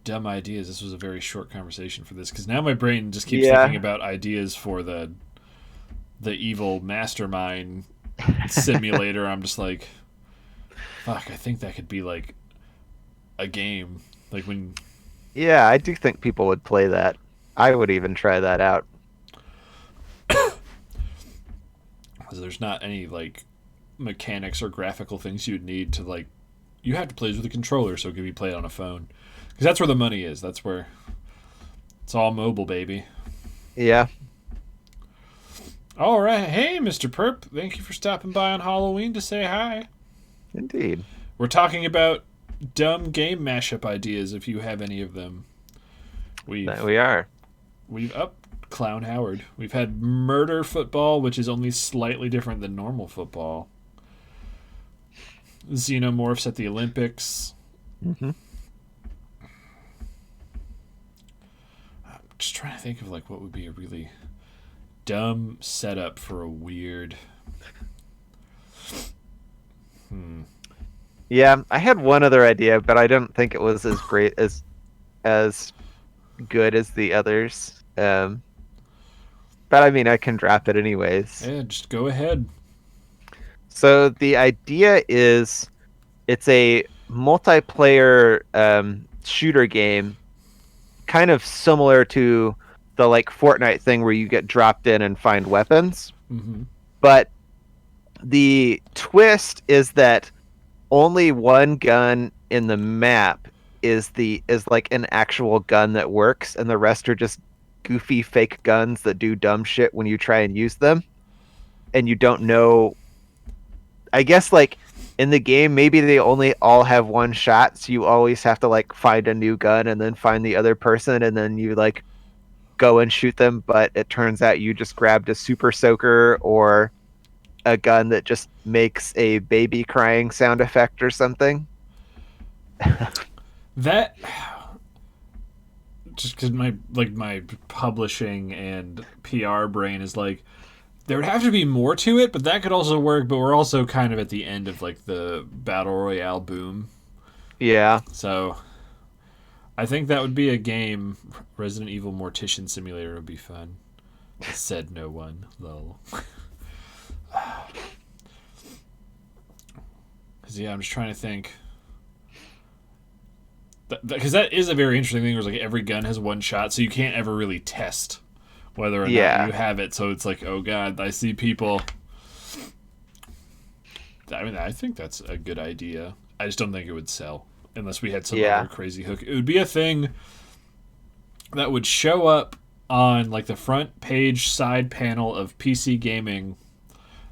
dumb ideas. This was a very short conversation for this because now my brain just keeps yeah, thinking about ideas for the evil mastermind simulator. I'm just like, fuck, I think that could be like a game. Like when yeah. I do think people would play that. I would even try that out. there's not any like mechanics or graphical things you'd need to like you have to play with a controller, so it can be played on a phone. Because that's where the money is. That's where it's all mobile, baby. Yeah. All right. Hey, Mr. Perp. Thank you for stopping by on Halloween to say hi. Indeed. We're talking about dumb game mashup ideas, if you have any of them. We are. We've Clown Howard. We've had murder football, which is only slightly different than normal football. Xenomorphs at the Olympics. Mm-hmm. I'm just trying to think of like what would be a really dumb setup for a weird. Yeah, I had one other idea, but I didn't think it was as great as good as the others. But I mean, I can drop it anyways. Yeah, just go ahead. So the idea is, it's a multiplayer shooter game, kind of similar to the like Fortnite thing where you get dropped in and find weapons. Mm-hmm. But the twist is that only one gun in the map is like an actual gun that works, and the rest are just goofy fake guns that do dumb shit when you try and use them. And you don't know, I guess, like in the game maybe they only all have one shot, so you always have to like find a new gun and then find the other person and then you like go and shoot them, but it turns out you just grabbed a super soaker or a gun that just makes a baby crying sound effect or something. That just because my publishing and PR brain is like, there would have to be more to it, but that could also work. But we're also kind of at the end of like the battle royale boom. Yeah. So I think that would be a game. Resident Evil Mortician Simulator would be fun. Said no one. Lol. Because yeah, I'm just trying to think. Because that is a very interesting thing. Where it's like every gun has one shot, so you can't ever really test whether or not you have it. So it's like, oh god, I see people. I mean, I think that's a good idea. I just don't think it would sell unless we had some other crazy hook. It would be a thing that would show up on like the front page side panel of PC gaming.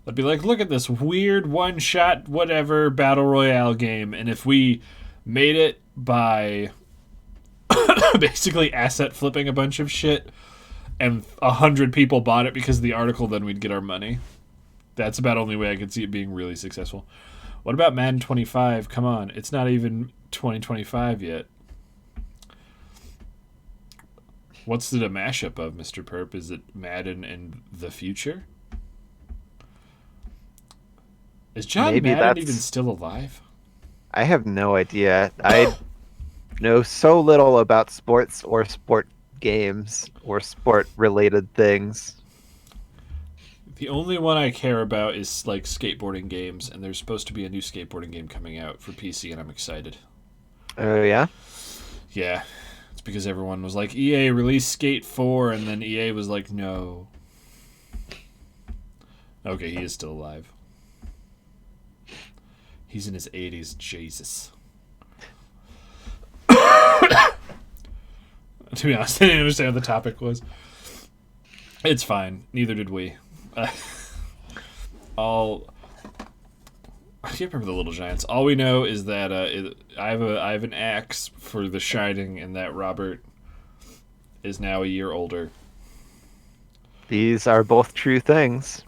That'd be like, look at this weird one-shot whatever battle royale game, and if we made it by basically asset flipping a bunch of shit and 100 people bought it because of the article, then we'd get our money. That's about the only way I could see it being really successful. What about Madden 25? Come on, it's not even 2025 yet. What's the mashup of, Mr. Perp? Is it Madden and the future? Is John Madden even still alive? I have no idea. I know so little about sports or sport games or sport-related things. The only one I care about is like skateboarding games, and there's supposed to be a new skateboarding game coming out for PC, and I'm excited. Oh, yeah? Yeah. It's because everyone was like, EA released Skate 4, and then EA was like, no. Okay, he is still alive. He's in his 80s. Jesus. To be honest, I didn't understand what the topic was. It's fine. Neither did we. I can't remember the Little Giants. All we know is that I have an axe for The Shining, and that Robert is now a year older. These are both true things.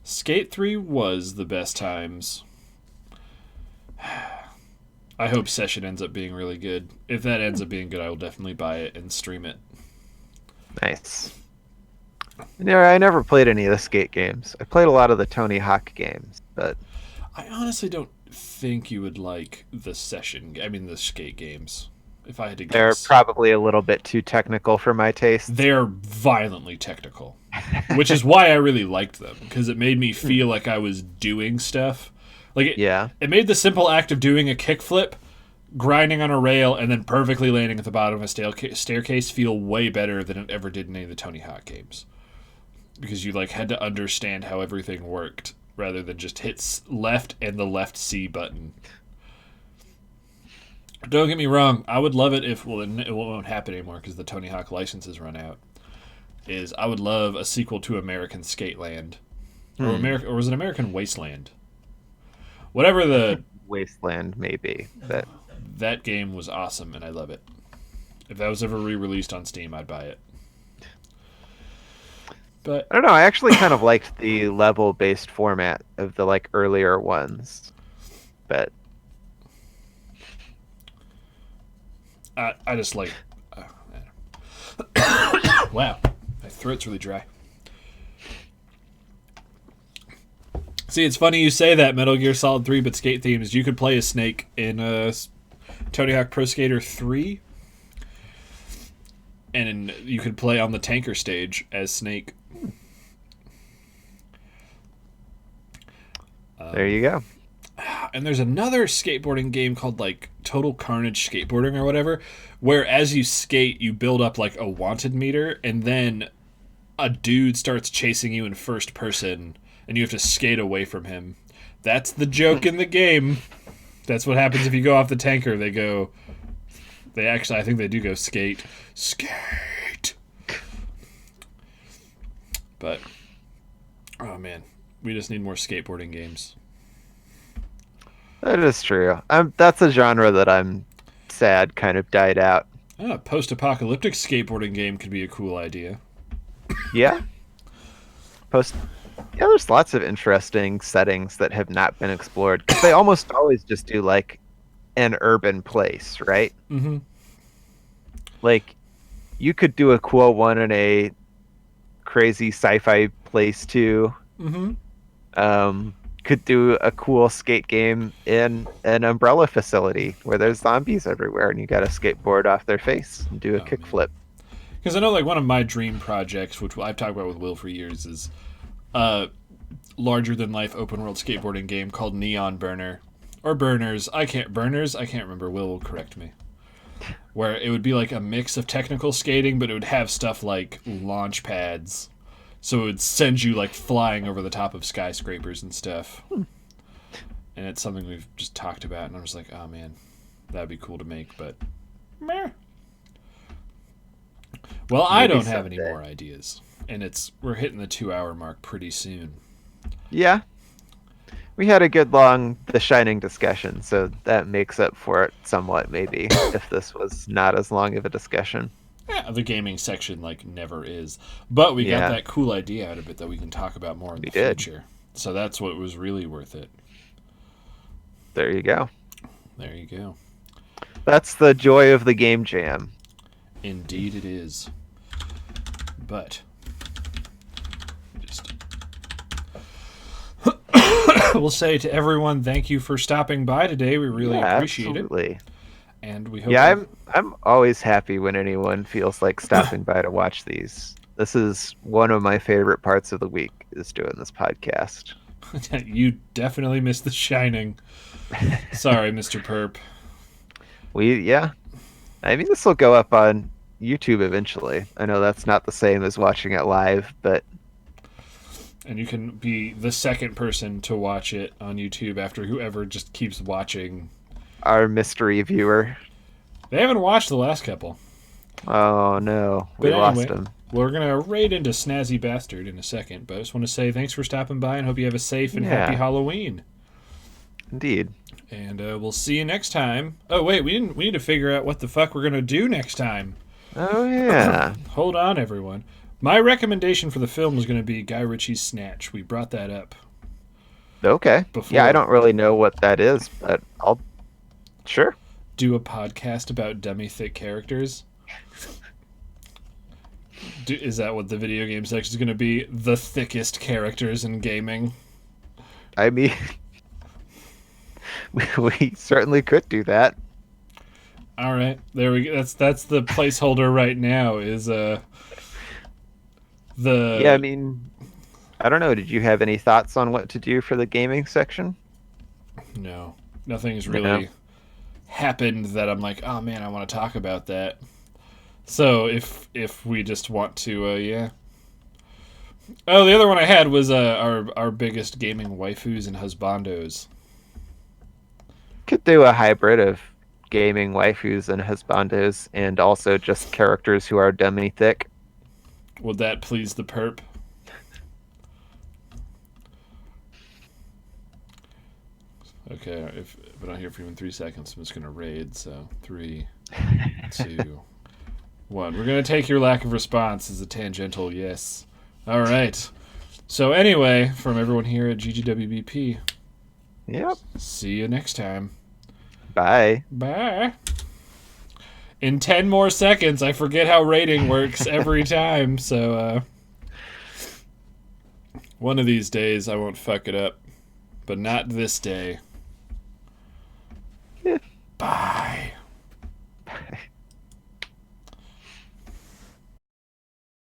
Skate 3 was the best times. I hope Session ends up being really good. If that ends up being good, I will definitely buy it and stream it. Nice. I never played any of the skate games. I played a lot of the Tony Hawk games, but I honestly don't think you would like the skate games. If I had to guess, they're probably a little bit too technical for my taste. They're violently technical, which is why I really liked them, because it made me feel like I was doing stuff. Like it made the simple act of doing a kickflip, grinding on a rail, and then perfectly landing at the bottom of a staircase feel way better than it ever did in any of the Tony Hawk games. Because you had to understand how everything worked rather than just hit left and the left C button. Don't get me wrong. I would love it if it won't happen anymore because the Tony Hawk licenses run out. I would love a sequel to American Skateland, or was it American Wasteland? Whatever the Wasteland, maybe. But that game was awesome, and I love it. If that was ever re-released on Steam, I'd buy it. But I don't know. I actually kind of liked the level-based format of the like earlier ones, but I just like. Wow, my throat's really dry. See, it's funny you say that, Metal Gear Solid 3, but skate themes. You could play as Snake in Tony Hawk Pro Skater 3, and you could play on the tanker stage as Snake. There you go. And there's another skateboarding game called like Total Carnage Skateboarding or whatever, where as you skate, you build up like a wanted meter, and then a dude starts chasing you in first person, and you have to skate away from him. That's the joke in the game. That's what happens if you go off the tanker. I think they do go skate. But, oh man, we just need more skateboarding games. That is true. That's a genre that I'm sad kind of died out. A post-apocalyptic skateboarding game could be a cool idea. Yeah. There's lots of interesting settings that have not been explored. 'Cause they almost always just do like an urban place, right? Mm-hmm. Like, you could do a cool one in a crazy sci-fi place too. Mm-hmm. Could do a cool skate game in an umbrella facility where there's zombies everywhere and you got to skateboard off their face and do a kickflip. Because I know like one of my dream projects, which I've talked about with Will for years, is a larger-than-life open-world skateboarding game called Neon Burner. Or Burners. I can't remember. Will correct me. Where it would be like a mix of technical skating, but it would have stuff like launch pads. So it would send you like flying over the top of skyscrapers and stuff. And it's something we've just talked about, and I'm just like, oh man, that'd be cool to make, but meh. Well, I don't have any more ideas. And we're hitting the 2-hour mark pretty soon. Yeah. We had a good long The Shining discussion, so that makes up for it somewhat, maybe, if this was not as long of a discussion. Yeah, the gaming section like never is. But we got that cool idea out of it that we can talk about more in the future. So that's what was really worth it. There you go. There you go. That's the joy of the game jam. Indeed it is. But we'll say to everyone, thank you for stopping by today. We really appreciate it. And we hope I'm always happy when anyone feels like stopping by to watch these. This is one of my favorite parts of the week, is doing this podcast. You definitely missed The Shining. Sorry, Mr. Perp. I mean, this will go up on YouTube eventually. I know that's not the same as watching it live, but... And you can be the second person to watch it on YouTube after whoever just keeps watching. Our mystery viewer. They haven't watched the last couple. Oh, no. We lost him. We're going to raid into Snazzy Bastard in a second, but I just want to say thanks for stopping by and hope you have a safe and happy Halloween. Indeed. And we'll see you next time. Oh, wait, we need to figure out what the fuck we're going to do next time. Oh, yeah. Hold on, everyone. My recommendation for the film was going to be Guy Ritchie's Snatch. We brought that up. Okay. Yeah, I don't really know what that is, but I'll... Sure. Do a podcast about dummy thick characters. Is that what the video game section is going to be? The thickest characters in gaming? I mean, we certainly could do that. All right, there we go. That's the placeholder right now. Is Yeah, I mean, I don't know. Did you have any thoughts on what to do for the gaming section? No, nothing's really happened that I'm like, oh man, I want to talk about that. So if we just want to, yeah. Oh, the other one I had was our biggest gaming waifus and husbandos. Could do a hybrid of gaming waifus and husbandos, and also just characters who are dummy thick. Would that please the perp? Okay, if I don't hear from you in 3 seconds, I'm just gonna raid. So 3, 2, 1. We're gonna take your lack of response as a tangential yes. All right. So anyway, from everyone here at GGWBP, Yep. see you next time. Bye. Bye. In 10 more seconds, I forget how rating works every time. So one of these days I won't fuck it up, but not this day. Yeah. Bye.